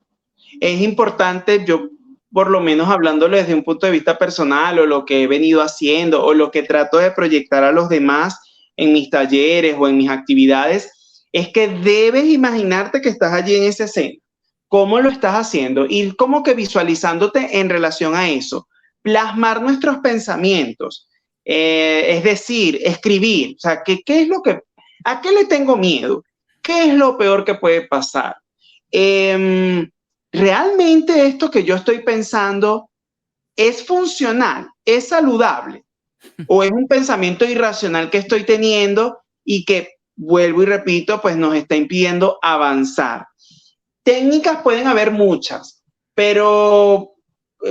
Es importante, yo por lo menos hablándolo desde un punto de vista personal o lo que he venido haciendo o lo que trato de proyectar a los demás en mis talleres o en mis actividades, es que debes imaginarte que estás allí en esa escena. ¿Cómo lo estás haciendo? Ir como que visualizándote en relación a eso. Plasmar nuestros pensamientos. Es decir, escribir. O sea, ¿qué es lo que, a qué le tengo miedo? ¿Qué es lo peor que puede pasar? ¿Realmente esto que yo estoy pensando es funcional, es saludable o es un pensamiento irracional que estoy teniendo y que, vuelvo y repito, pues nos está impidiendo avanzar? Técnicas pueden haber muchas, pero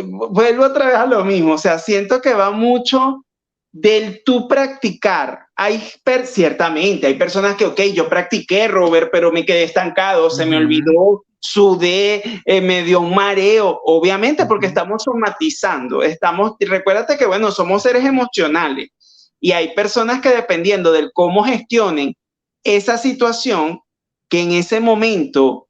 vuelvo otra vez a lo mismo, o sea, siento que va mucho del tú practicar. Ciertamente, hay personas que, ok, yo practiqué, Robert, pero me quedé estancado, se me Ujú, olvidó, sudé, me dio un mareo, obviamente porque ujú. estamos somatizando, recuérdate que, bueno, somos seres emocionales y hay personas que dependiendo del cómo gestionen esa situación, que en ese momento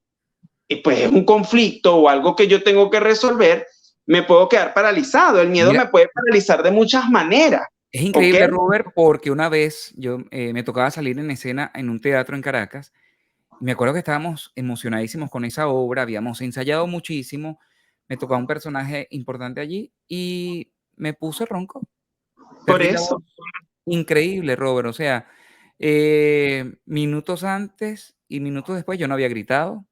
pues es un conflicto o algo que yo tengo que resolver, me puedo quedar paralizado. El miedo Mira, me puede paralizar de muchas maneras. es ¿Ok? increíble, Robert, porque una vez yo, me tocaba salir en escena en un teatro en Caracas. Me acuerdo que estábamos emocionadísimos con esa obra, habíamos ensayado muchísimo, me tocaba un personaje importante allí y me puse ronco, Por perdí la eso. voz. Increíble, Robert, o sea, minutos antes y minutos después yo no había gritado,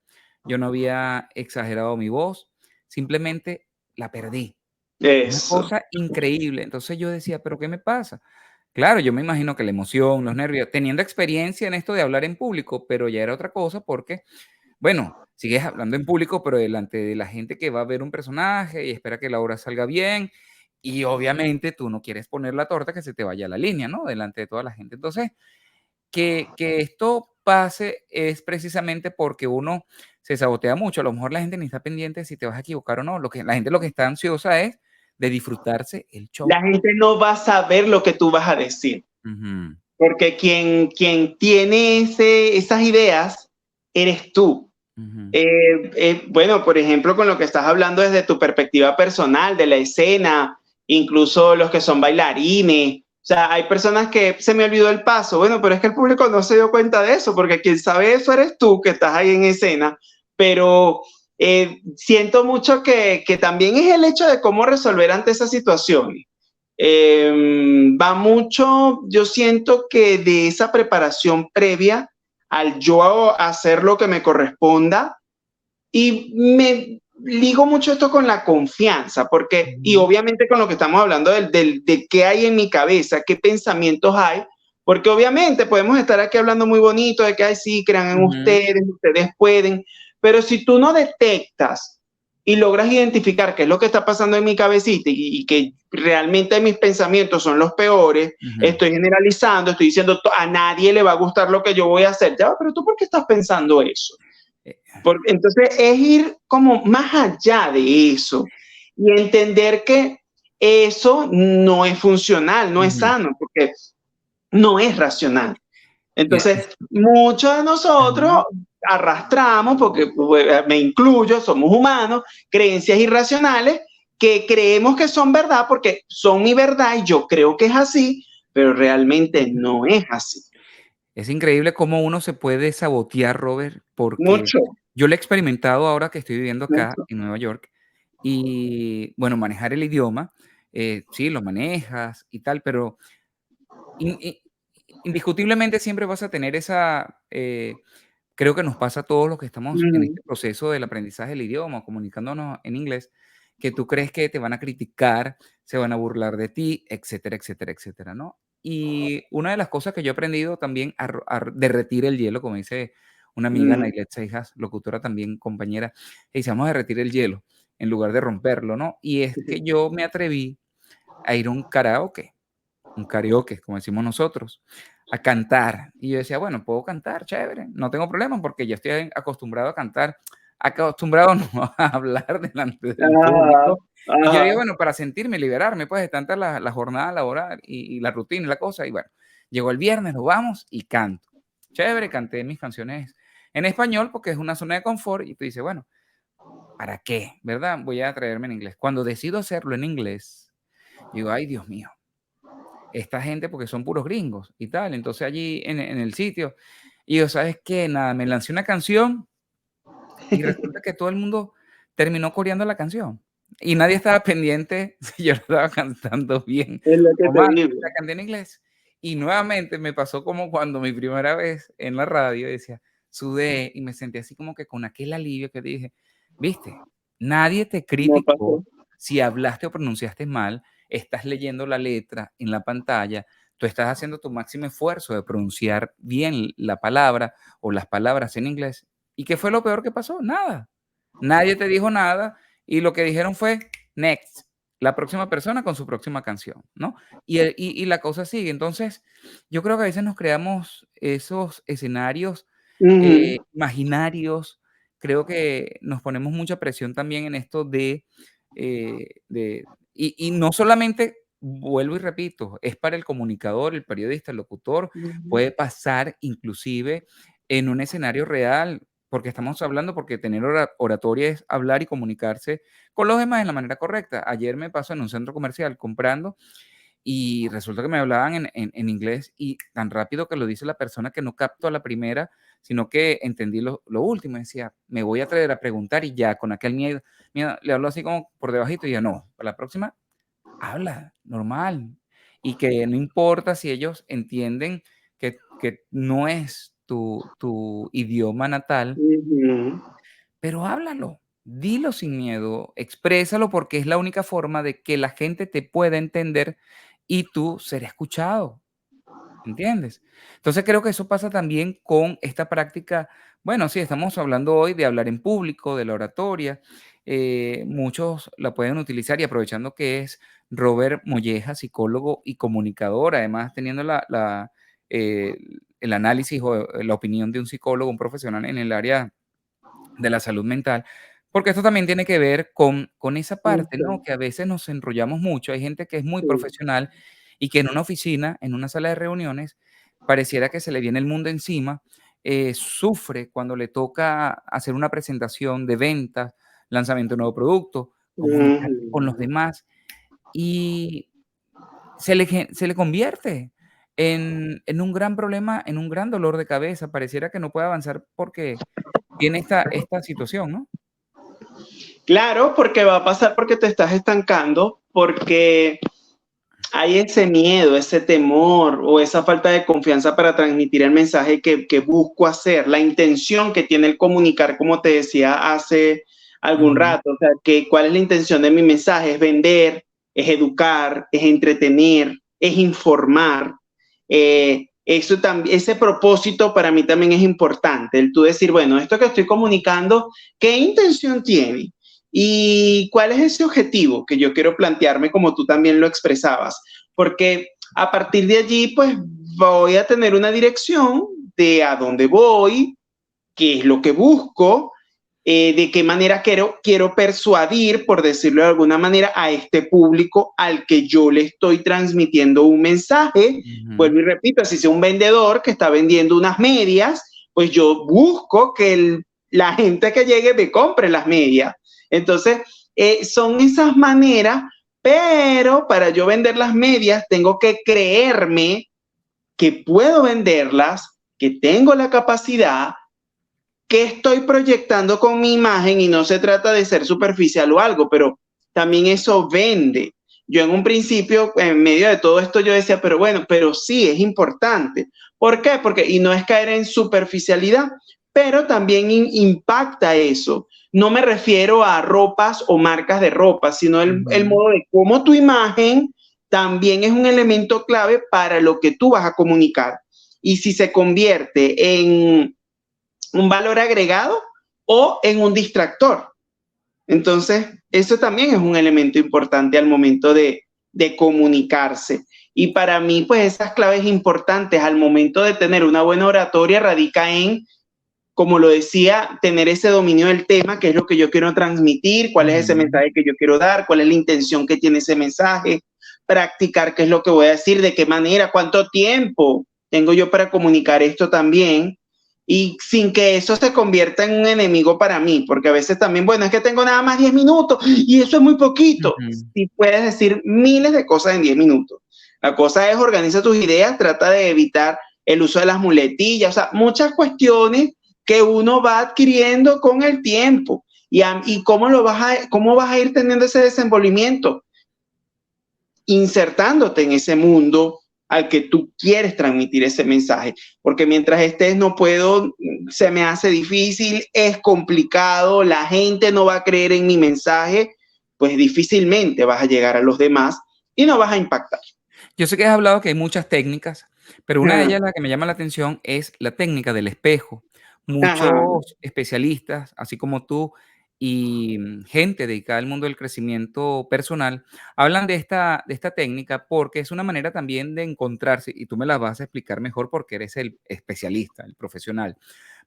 yo no había exagerado mi voz, simplemente la perdí. Una Eso. cosa increíble. Entonces yo decía: "¿Pero qué me pasa?". Claro, yo me imagino que la emoción, los nervios, teniendo experiencia en esto de hablar en público, pero ya era otra cosa porque, bueno, sigues hablando en público, pero delante de la gente que va a ver un personaje y espera que la obra salga bien, y obviamente tú no quieres poner la torta que se te vaya la línea, ¿no? Delante de toda la gente. Entonces, que esto pase es precisamente porque uno se sabotea mucho. A lo mejor la gente ni está pendiente de si te vas a equivocar o no. La gente lo que está ansiosa es de disfrutarse el show. La gente no va a saber lo que tú vas a decir, Ujú, porque quien tiene esas ideas eres tú. ujú, Bueno, por ejemplo, con lo que estás hablando desde tu perspectiva personal, de la escena, incluso los que son bailarines. O sea, hay personas que se me olvidó el paso. Bueno, pero es que el público no se dio cuenta de eso, porque quien sabe eso eres tú que estás ahí en escena. Pero siento mucho que también es el hecho de cómo resolver ante esas situaciones. Va mucho, yo siento que de esa preparación previa al yo hacer lo que me corresponda, y me ligo mucho esto con la confianza, porque, y ujú, obviamente con lo que estamos hablando de qué hay en mi cabeza, qué pensamientos hay, porque obviamente podemos estar aquí hablando muy bonito de que, ay, sí, crean en ujú. ustedes, ustedes pueden, Pero si tú no detectas y logras identificar qué es lo que está pasando en mi cabecita y que realmente mis pensamientos son los peores, estoy generalizando, estoy diciendo a nadie le va a gustar lo que yo voy a hacer. Ya, pero tú, ¿por qué estás pensando eso? Entonces es ir como más allá de eso y entender que eso no es funcional, no es sano, porque no es racional. Entonces, muchos de nosotros arrastramos, porque me incluyo, somos humanos, creencias irracionales que creemos que son verdad porque son mi verdad y yo creo que es así, pero realmente no es así. Es increíble cómo uno se puede sabotear, Robert, porque Mucho, yo lo he experimentado ahora que estoy viviendo acá mucho. en Nueva York y, bueno, manejar el idioma, sí, lo manejas y tal, pero in i indiscutiblemente siempre vas a tener esa, creo que nos pasa a todos los que estamos en Mm, este proceso del aprendizaje del idioma, comunicándonos en inglés, que tú crees que te van a criticar, se van a burlar de ti, etcétera, etcétera, etcétera, ¿no? Y una de las cosas que yo he aprendido también a derretir el hielo, como dice una amiga, mm. Nailet Seijas, locutora también, compañera, que dice, vamos a derretir el hielo en lugar de romperlo, ¿no? Y es que yo me atreví a ir a un karaoke, como decimos nosotros, a cantar. Y yo decía, bueno, puedo cantar, chévere, no tengo problema porque ya estoy acostumbrado a cantar, acostumbrado no a hablar delante del Ajá, público. Y yo digo, ajá. bueno, para sentirme, liberarme, pues, de tanta la jornada laboral y la rutina y la cosa. Y bueno, llegó el viernes, nos vamos y canto. Chévere, canté mis canciones en español porque es una zona de confort y tú dices, bueno, ¿para qué? ¿Verdad? Voy a traerme en inglés. Cuando decido hacerlo en inglés, digo, ay, Dios mío, esta gente porque son puros gringos y tal. Entonces allí en el sitio, y yo, ¿sabes qué? Nada, me lancé una canción y resulta que todo el mundo terminó coreando la canción. Y nadie estaba pendiente si yo la estaba cantando bien Es lo que o te mal. digo. La canté en inglés. Y nuevamente me pasó como cuando mi primera vez en la radio decía, sudé y me sentí así como que con aquel alivio que dije, viste, nadie te No pasó. criticó si hablaste o pronunciaste mal, estás leyendo la letra en la pantalla, tú estás haciendo tu máximo esfuerzo de pronunciar bien la palabra o las palabras en inglés. ¿Y qué fue lo peor que pasó? Nada. Nadie te dijo nada y lo que dijeron fue next, la próxima persona con su próxima canción, ¿no? Y la cosa sigue. Entonces, yo creo que a veces nos creamos esos escenarios Ujú, imaginarios. Creo que nos ponemos mucha presión también en esto y no solamente, vuelvo y repito, es para el comunicador, el periodista, el locutor, ujú, puede pasar inclusive en un escenario real, porque estamos hablando, porque tener oratoria es hablar y comunicarse con los demás de la manera correcta. Ayer me pasó en un centro comercial comprando y resulta que me hablaban en inglés y tan rápido que lo dice la persona que no capto a la primera, sino que entendí lo último. Decía, me voy a atrever a preguntar y ya con aquel miedo le hablo así como por debajito y ya no, para la próxima habla normal y que no importa si ellos entienden que no es tu idioma natal, ujú. pero háblalo, dilo sin miedo, exprésalo porque es la única forma de que la gente te pueda entender y tú ser escuchado, ¿entiendes? Entonces creo que eso pasa también con esta práctica. Bueno, sí, estamos hablando hoy de hablar en público, de la oratoria. Muchos la pueden utilizar y aprovechando que es Robert Molleja, psicólogo y comunicador, además teniendo eh, el análisis o la opinión de un psicólogo, un profesional en el área de la salud mental, porque esto también tiene que ver con esa parte, ¿no? Mucho, Que a veces nos enrollamos mucho. Hay gente que es muy sí. profesional y que en una oficina, en una sala de reuniones, pareciera que se le viene el mundo encima, sufre cuando le toca hacer una presentación de ventas, lanzamiento de un nuevo producto, comunicarse con los Ujú. demás y se le convierte en un gran problema, en un gran dolor de cabeza. Pareciera que no puede avanzar porque tiene esta situación, ¿no? Claro, porque va a pasar porque te estás estancando, porque hay ese miedo, ese temor o esa falta de confianza para transmitir el mensaje que busco hacer, la intención que tiene el comunicar, como te decía hace algún Ujú, rato, o sea, cuál es la intención de mi mensaje, es vender, es educar, es entretener, es informar, Eso también, ese propósito para mí también es importante, el tú decir, bueno, esto que estoy comunicando, ¿qué intención tiene? ¿Y cuál es ese objetivo que yo quiero plantearme como tú también lo expresabas? Porque a partir de allí, pues voy a tener una dirección de a dónde voy, qué es lo que busco, de qué manera quiero persuadir, por decirlo de alguna manera, a este público al que yo le estoy transmitiendo un mensaje. Vuelvo y repito, si soy un vendedor que está vendiendo unas medias, pues yo busco que la gente que llegue me compre las medias. Entonces, son esas maneras, pero para yo vender las medias tengo que creerme que puedo venderlas, que tengo la capacidad, qué estoy proyectando con mi imagen, y no se trata de ser superficial o algo, pero también eso vende. Yo en un principio, en medio de todo esto, yo decía, pero bueno, pero sí, es importante. ¿Por qué? Porque, y no es caer en superficialidad, pero también impacta eso. No me refiero a ropas o marcas de ropa, sino el modo de cómo tu imagen también es un elemento clave para lo que tú vas a comunicar. Y si se convierte en un valor agregado o en un distractor. Entonces, eso también es un elemento importante al momento de comunicarse. Y para mí, pues esas claves importantes al momento de tener una buena oratoria radica en, como lo decía, tener ese dominio del tema, qué es lo que yo quiero transmitir, cuál es ese mensaje que yo quiero dar, cuál es la intención que tiene ese mensaje, practicar qué es lo que voy a decir, de qué manera, cuánto tiempo tengo yo para comunicar esto también, y sin que eso se convierta en un enemigo para mí, porque a veces también, bueno, es que tengo nada más 10 minutos y eso es muy poquito. Y puedes decir miles de cosas en 10 minutos. La cosa es organiza tus ideas, trata de evitar el uso de las muletillas, o sea, muchas cuestiones que uno va adquiriendo con el tiempo. Y cómo vas a ir teniendo ese desenvolvimiento, insertándote en ese mundo al que tú quieres transmitir ese mensaje, porque mientras estés no puedo, se me hace difícil, es complicado, la gente no va a creer en mi mensaje, pues difícilmente vas a llegar a los demás y no vas a impactar. Yo sé que has hablado que hay muchas técnicas, pero una de ellas, la que me llama la atención, es la técnica del espejo. Ajá. Muchos especialistas, así como tú, y gente dedicada al mundo del crecimiento personal, hablan de esta técnica porque es una manera también de encontrarse, y tú me la vas a explicar mejor porque eres el especialista, el profesional.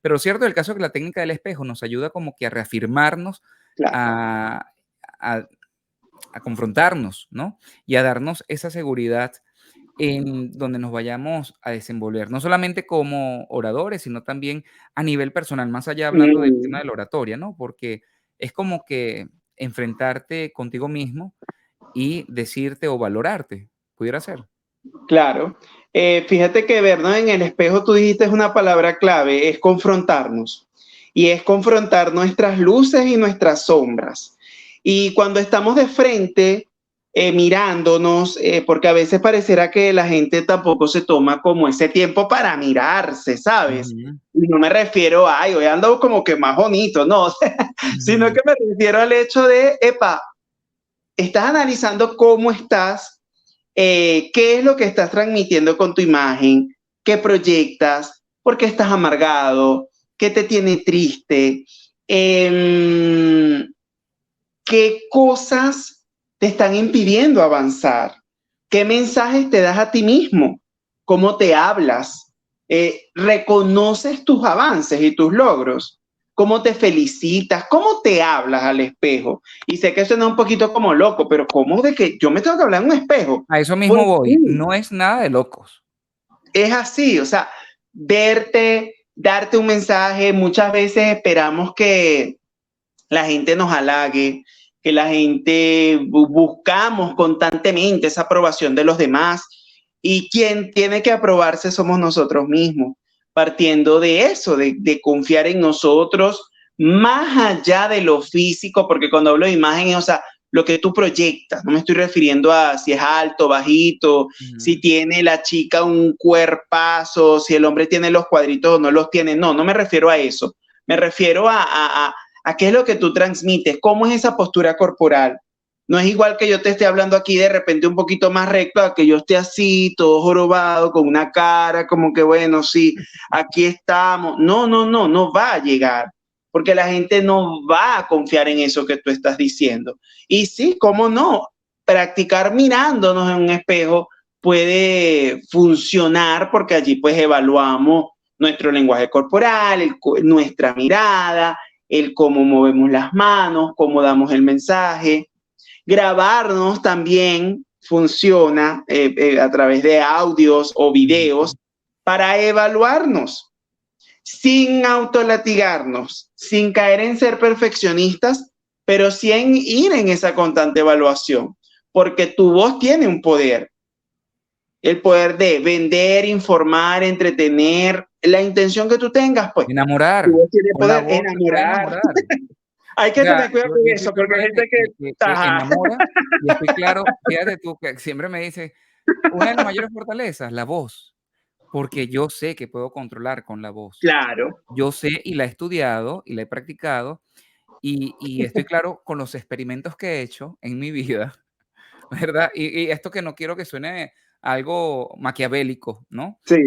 Pero lo cierto del caso es que la técnica del espejo nos ayuda como que a reafirmarnos, Claro. a, a a confrontarnos, ¿no? Y a darnos esa seguridad en donde nos vayamos a desenvolver, no solamente como oradores, sino también a nivel personal, más allá hablando del tema de la oratoria, ¿no? Porque es como que enfrentarte contigo mismo y decirte o valorarte, pudiera ser. Claro. Fíjate que vernos en el espejo, tú dijiste, es una palabra clave, es confrontarnos. Y es confrontar nuestras luces y nuestras sombras. Y cuando estamos de frente, mirándonos, porque a veces parecerá que la gente tampoco se toma como ese tiempo para mirarse, ¿sabes? Ujú, Y no me refiero a, ay, hoy ando como que más bonito, no, sino ujú. que me refiero al hecho de, epa, estás analizando cómo estás, qué es lo que estás transmitiendo con tu imagen, qué proyectas, por qué estás amargado, qué te tiene triste, qué cosas te están impidiendo avanzar, qué mensajes te das a ti mismo, cómo te hablas, reconoces tus avances y tus logros, cómo te felicitas, cómo te hablas al espejo. Y sé que suena un poquito como loco, pero ¿cómo de que yo me tengo que hablar en un espejo? A eso Pues mismo voy, sí, no es nada de locos. es así, o sea, verte, darte un mensaje, muchas veces esperamos que la gente nos halague, que la gente buscamos constantemente esa aprobación de los demás, y quien tiene que aprobarse somos nosotros mismos, partiendo de eso, de confiar en nosotros más allá de lo físico, porque cuando hablo de imagen, o sea, lo que tú proyectas, no me estoy refiriendo a si es alto, bajito, si Ujú. tiene la chica un cuerpazo, si el hombre tiene los cuadritos o no los tiene, no me refiero a eso, me refiero a qué es lo que tú transmites, cómo es esa postura corporal, No es igual que yo te esté hablando aquí de repente un poquito más recto, a que yo esté así, todo jorobado, con una cara como que, bueno, sí, aquí estamos. No, no, no, no va a llegar, porque la gente no va a confiar en eso que tú estás diciendo. Y sí, cómo no, practicar mirándonos en un espejo puede funcionar, porque allí pues evaluamos nuestro lenguaje corporal, nuestra mirada, el cómo movemos las manos, cómo damos el mensaje. Grabarnos también funciona a través de audios o videos para evaluarnos sin autolatigarnos, sin caer en ser perfeccionistas, pero sí en ir en esa constante evaluación, porque tu voz tiene un poder, el poder de vender, informar, entretener, la intención que tú tengas, pues tu Enamorar. voz tiene Con la poder, voz se puede enamorar. enamorar. Hay O que sea, tener cuidado con yo estoy eso, porque seguro hay de gente que enamora, y estoy claro, fíjate tú, que siempre me dice, una de las mayores fortalezas, la voz, porque yo sé que puedo controlar con la voz. claro, Yo sé y la he estudiado y la he practicado, y estoy claro con los experimentos que he hecho en mi vida, ¿verdad? Y esto que no quiero que suene algo maquiavélico, ¿no? sí,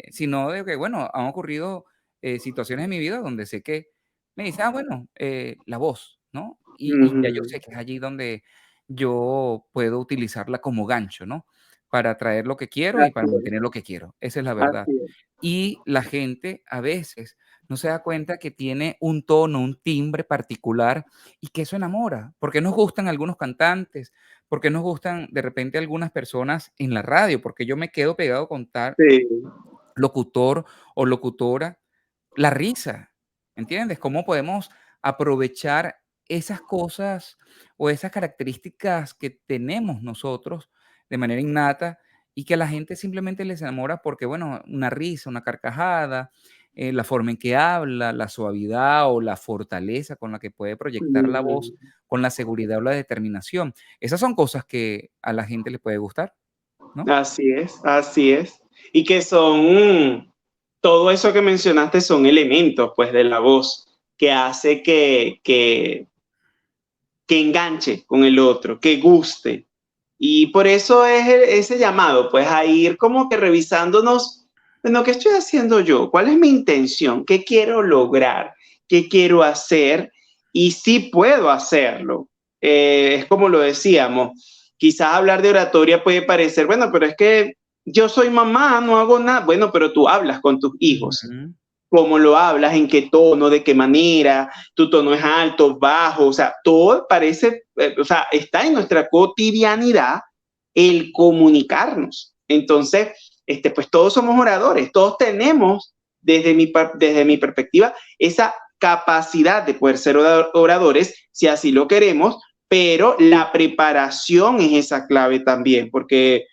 Sino de que, bueno, han ocurrido, situaciones en mi vida donde sé que me dice: "Ah, bueno, la voz", ¿no? Y ya yo ujú, sé que es allí donde yo puedo utilizarla como gancho, ¿no? Para atraer lo que quiero y para así es, mantener lo que quiero. Esa es la verdad. así es. Y la gente a veces no se da cuenta que tiene un tono, un timbre particular y que eso enamora. Porque nos gustan algunos cantantes, porque nos gustan de repente algunas personas en la radio, porque yo me quedo pegado con tal Sí, locutor o locutora, la risa, ¿entiendes? ¿Cómo podemos aprovechar esas cosas o esas características que tenemos nosotros de manera innata y que a la gente simplemente les enamora porque, bueno, una risa, una carcajada, la forma en que habla, la suavidad o la fortaleza con la que puede proyectar la voz, ujú. con la seguridad o la determinación. Esas son cosas que a la gente le puede gustar, ¿no? Así es, así es. Y que son, todo eso que mencionaste son elementos, pues, de la voz que hace que enganche con el otro, que guste. Y por eso es ese llamado, pues, a ir como que revisándonos, bueno, ¿qué estoy haciendo yo? ¿Cuál es mi intención? ¿Qué quiero lograr? ¿Qué quiero hacer? Y si puedo hacerlo. Es como lo decíamos, quizás hablar de oratoria puede parecer, bueno, pero es que yo soy mamá, no hago nada. Bueno, pero tú hablas con tus hijos, Ujú. cómo lo hablas, en qué tono, de qué manera, tu tono es alto, bajo, o sea, todo parece, o sea, está en nuestra cotidianidad el comunicarnos. Entonces, pues todos somos oradores, todos tenemos, desde mi perspectiva, esa capacidad de poder ser oradores, si así lo queremos, pero la preparación es esa clave también, porque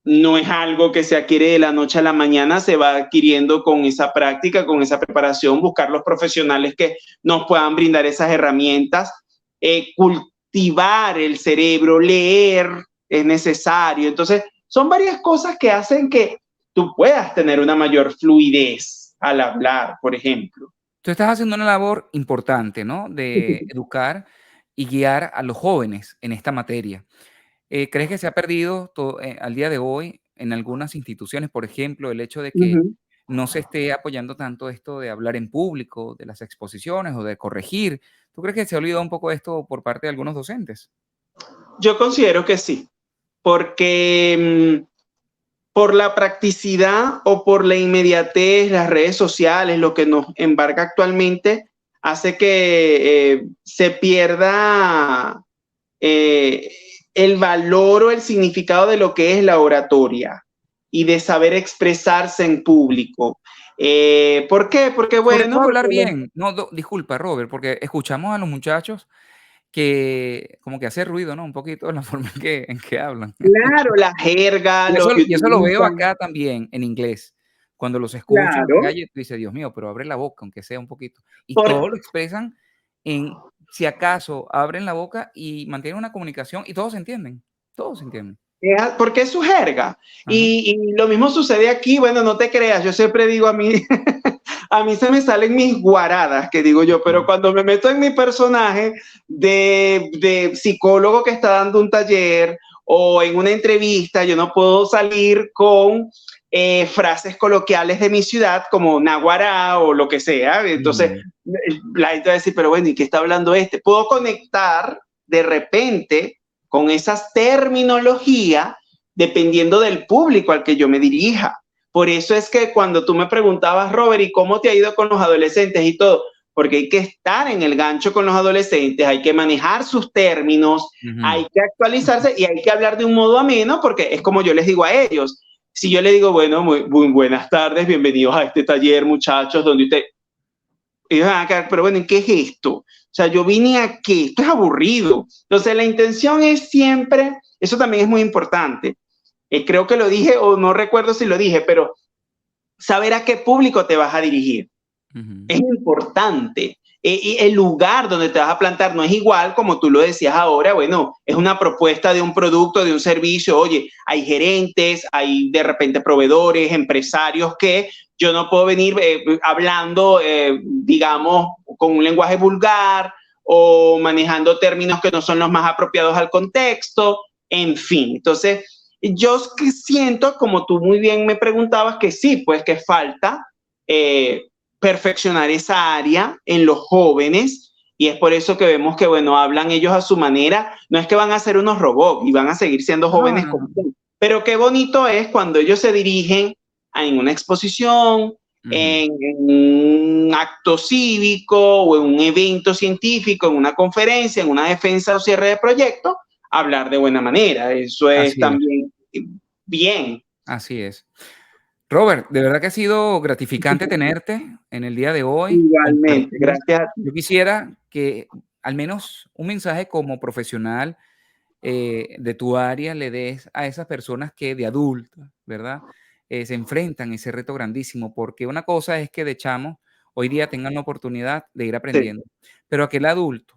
no es algo que se adquiere de la noche a la mañana, se va adquiriendo con esa práctica, con esa preparación, buscar los profesionales que nos puedan brindar esas herramientas, cultivar el cerebro, leer es necesario. Entonces, son varias cosas que hacen que tú puedas tener una mayor fluidez al hablar, por ejemplo. Tú estás haciendo una labor importante, ¿no? De educar y guiar a los jóvenes en esta materia. ¿Crees que se ha perdido al día de hoy en algunas instituciones, por ejemplo, el hecho de Uh que -huh. no se esté apoyando tanto esto de hablar en público, de las exposiciones o de corregir? ¿Tú crees que se ha olvidado un poco esto por parte de algunos docentes? Yo considero que sí, porque por la practicidad o por la inmediatez, las redes sociales, lo que nos embarga actualmente, hace que se pierda eh, el valor o el significado de lo que es la oratoria y de saber expresarse en público. ¿Por qué? Porque Sobre bueno, todo hablar porque bien. No, disculpa, Robert, porque escuchamos a los muchachos que como que hace ruido, ¿no? Un poquito en la forma en que hablan. claro, la jerga, Y lo eso que y eso lo veo utilizan, acá también en inglés. Cuando los escucho en la claro, calle, tú dices: "Dios mío, pero abre la boca, aunque sea un poquito". Y por, todo lo expresan en si acaso abren la boca y mantienen una comunicación y todos se entienden, todos se entienden. porque es su jerga. Ajá. Y lo mismo sucede aquí, bueno, no te creas, yo siempre digo a mí, a mí se me salen mis guaradas, que digo yo, pero cuando me meto en mi personaje de psicólogo que está dando un taller o en una entrevista, yo no puedo salir con frases coloquiales de mi ciudad como naguará o lo que sea. Entonces, la gente va a decir, pero bueno, ¿y qué está hablando este? Puedo conectar de repente con esas terminologías dependiendo del público al que yo me dirija. Por eso es que cuando tú me preguntabas, Robert, ¿y cómo te ha ido con los adolescentes y todo? Porque hay que estar en el gancho con los adolescentes, hay que manejar sus términos, hay que actualizarse y hay que hablar de un modo ameno, porque es como yo les digo a ellos. Si yo le digo, bueno, muy buenas tardes, bienvenidos a este taller, muchachos, donde usted... Ellos van a quedar, pero bueno, ¿qué es esto? O sea, yo vine aquí, esto es aburrido. Entonces, la intención es siempre, eso también es muy importante. Creo que lo dije, o no recuerdo si lo dije, pero saber a qué público te vas a dirigir. Es importante. Y el lugar donde te vas a plantar no es igual como tú lo decías ahora. Bueno, es una propuesta de un producto, de un servicio. Oye, hay gerentes, hay de repente proveedores, empresarios que yo no puedo venir hablando, digamos, con un lenguaje vulgar o manejando términos que no son los más apropiados al contexto. En fin, entonces yo siento, como tú muy bien me preguntabas, que sí, pues que falta perfeccionar esa área en los jóvenes, y es por eso que vemos que, bueno, hablan ellos a su manera. No es que van a ser unos robots y van a seguir siendo jóvenes como tú, pero qué bonito es cuando ellos se dirigen en una exposición, en un acto cívico o en un evento científico, en una conferencia, en una defensa o cierre de proyecto, hablar de buena manera. Eso es también bien. Así es. Robert, de verdad que ha sido gratificante tenerte en el día de hoy. Igualmente, gracias a ti. Yo quisiera que al menos un mensaje como profesional de tu área le des a esas personas que de adultos, ¿verdad? Se enfrentan a ese reto grandísimo, porque una cosa es que de chamos hoy día tengan la oportunidad de ir aprendiendo, pero aquel adulto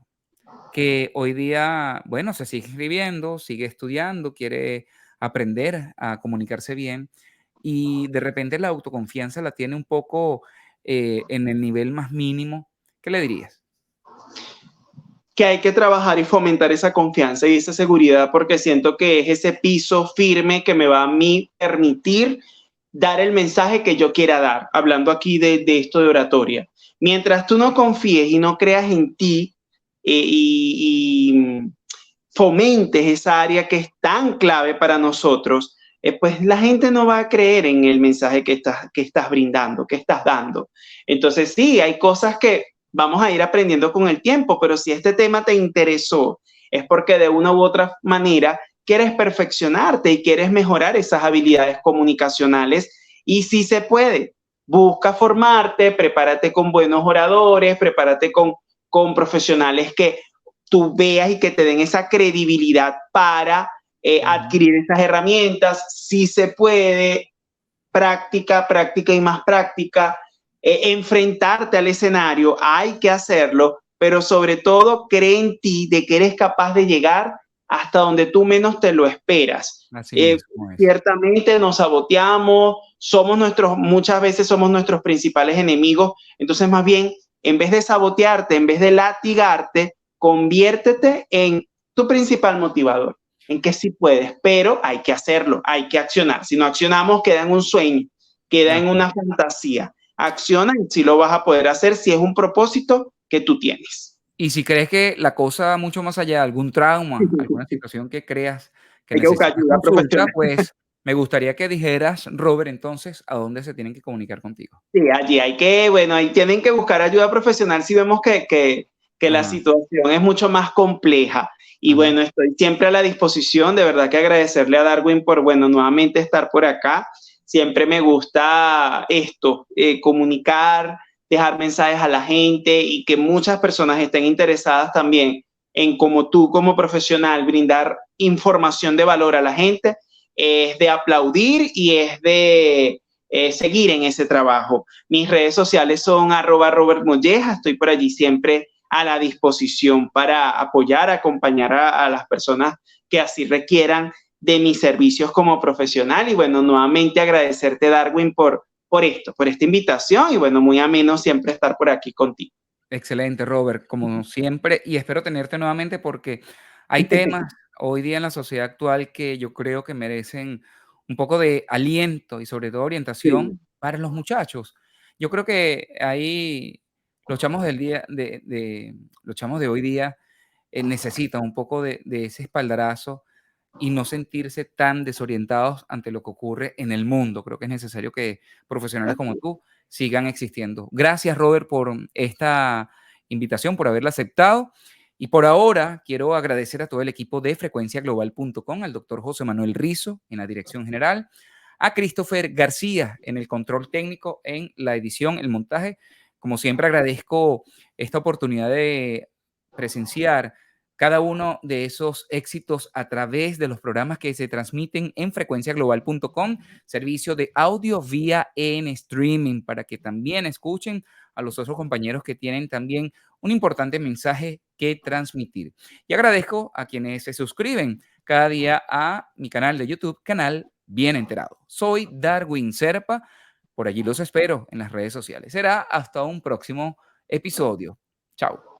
que hoy día, bueno, se sigue escribiendo, sigue estudiando, quiere aprender a comunicarse bien y de repente la autoconfianza la tiene un poco en el nivel más mínimo, ¿qué le dirías? Que hay que trabajar y fomentar esa confianza y esa seguridad, porque siento que es ese piso firme que me va a mí permitir dar el mensaje que yo quiera dar, hablando aquí de esto de oratoria. Mientras tú no confíes y no creas en ti y fomentes esa área que es tan clave para nosotros, pues la gente no va a creer en el mensaje que estás brindando, que estás dando. Entonces sí, hay cosas que vamos a ir aprendiendo con el tiempo, pero si este tema te interesó, es porque de una u otra manera quieres perfeccionarte y quieres mejorar esas habilidades comunicacionales, y sí se puede. Busca formarte, prepárate con buenos oradores, prepárate con profesionales que tú veas y que te den esa credibilidad para adquirir esas herramientas. Sí se puede, práctica, práctica y más práctica. Enfrentarte al escenario, hay que hacerlo, pero sobre todo cree en ti, de que eres capaz de llegar hasta donde tú menos te lo esperas. Ciertamente nos saboteamos, muchas veces somos nuestros principales enemigos. Entonces, más bien, en vez de sabotearte, en vez de latigarte, conviértete en tu principal motivador, en que sí puedes, pero hay que hacerlo, hay que accionar. Si no accionamos, queda en un sueño, queda en una fantasía. Acciona y sí lo vas a poder hacer si es un propósito que tú tienes. Y si crees que la cosa va mucho más allá, algún trauma, alguna situación que creas que hay que buscar necesitas ayuda consulta, profesional. pues me gustaría que dijeras, Robert, entonces, ¿a dónde se tienen que comunicar contigo? Sí, allí ahí tienen que buscar ayuda profesional si vemos que la situación es mucho más compleja. Y bueno, estoy siempre a la disposición. De verdad que agradecerle a Darwin por, bueno, nuevamente estar por acá. Siempre me gusta esto, comunicar, dejar mensajes a la gente y que muchas personas estén interesadas también en, como tú, como profesional, brindar información de valor a la gente. Es de aplaudir y es de seguir en ese trabajo. Mis redes sociales son @RobertMolleja. Estoy por allí siempre a la disposición para apoyar, acompañar a las personas que así requieran de mis servicios como profesional. Y bueno, nuevamente agradecerte, Darwin, por por esta invitación y bueno, muy ameno siempre estar por aquí contigo. Excelente, Robert, como siempre, y espero tenerte nuevamente porque hay temas hoy día en la sociedad actual que yo creo que merecen un poco de aliento y sobre todo Sí, orientación para los muchachos. Yo creo que ahí los chamos los chamos de hoy día necesitan un poco de ese espaldarazo y no sentirse tan desorientados ante lo que ocurre en el mundo. Creo que es necesario que profesionales como así. tú sigan existiendo. Gracias, Robert, por esta invitación, por haberla aceptado. Y por ahora quiero agradecer a todo el equipo de frecuenciaglobal.com, al doctor José Manuel Rizo en la dirección general, a Christopher García en el control técnico, en la edición, el montaje. Como siempre, agradezco esta oportunidad de presenciar cada uno de esos éxitos a través de los programas que se transmiten en frecuenciaglobal.com, servicio de audio vía en streaming, para que también escuchen a los otros compañeros que tienen también un importante mensaje que transmitir. Y agradezco a quienes se suscriben cada día a mi canal de YouTube, canal Bien Enterado. Soy Darwin Serpa, por allí los espero en las redes sociales. Será hasta un próximo episodio. Chao.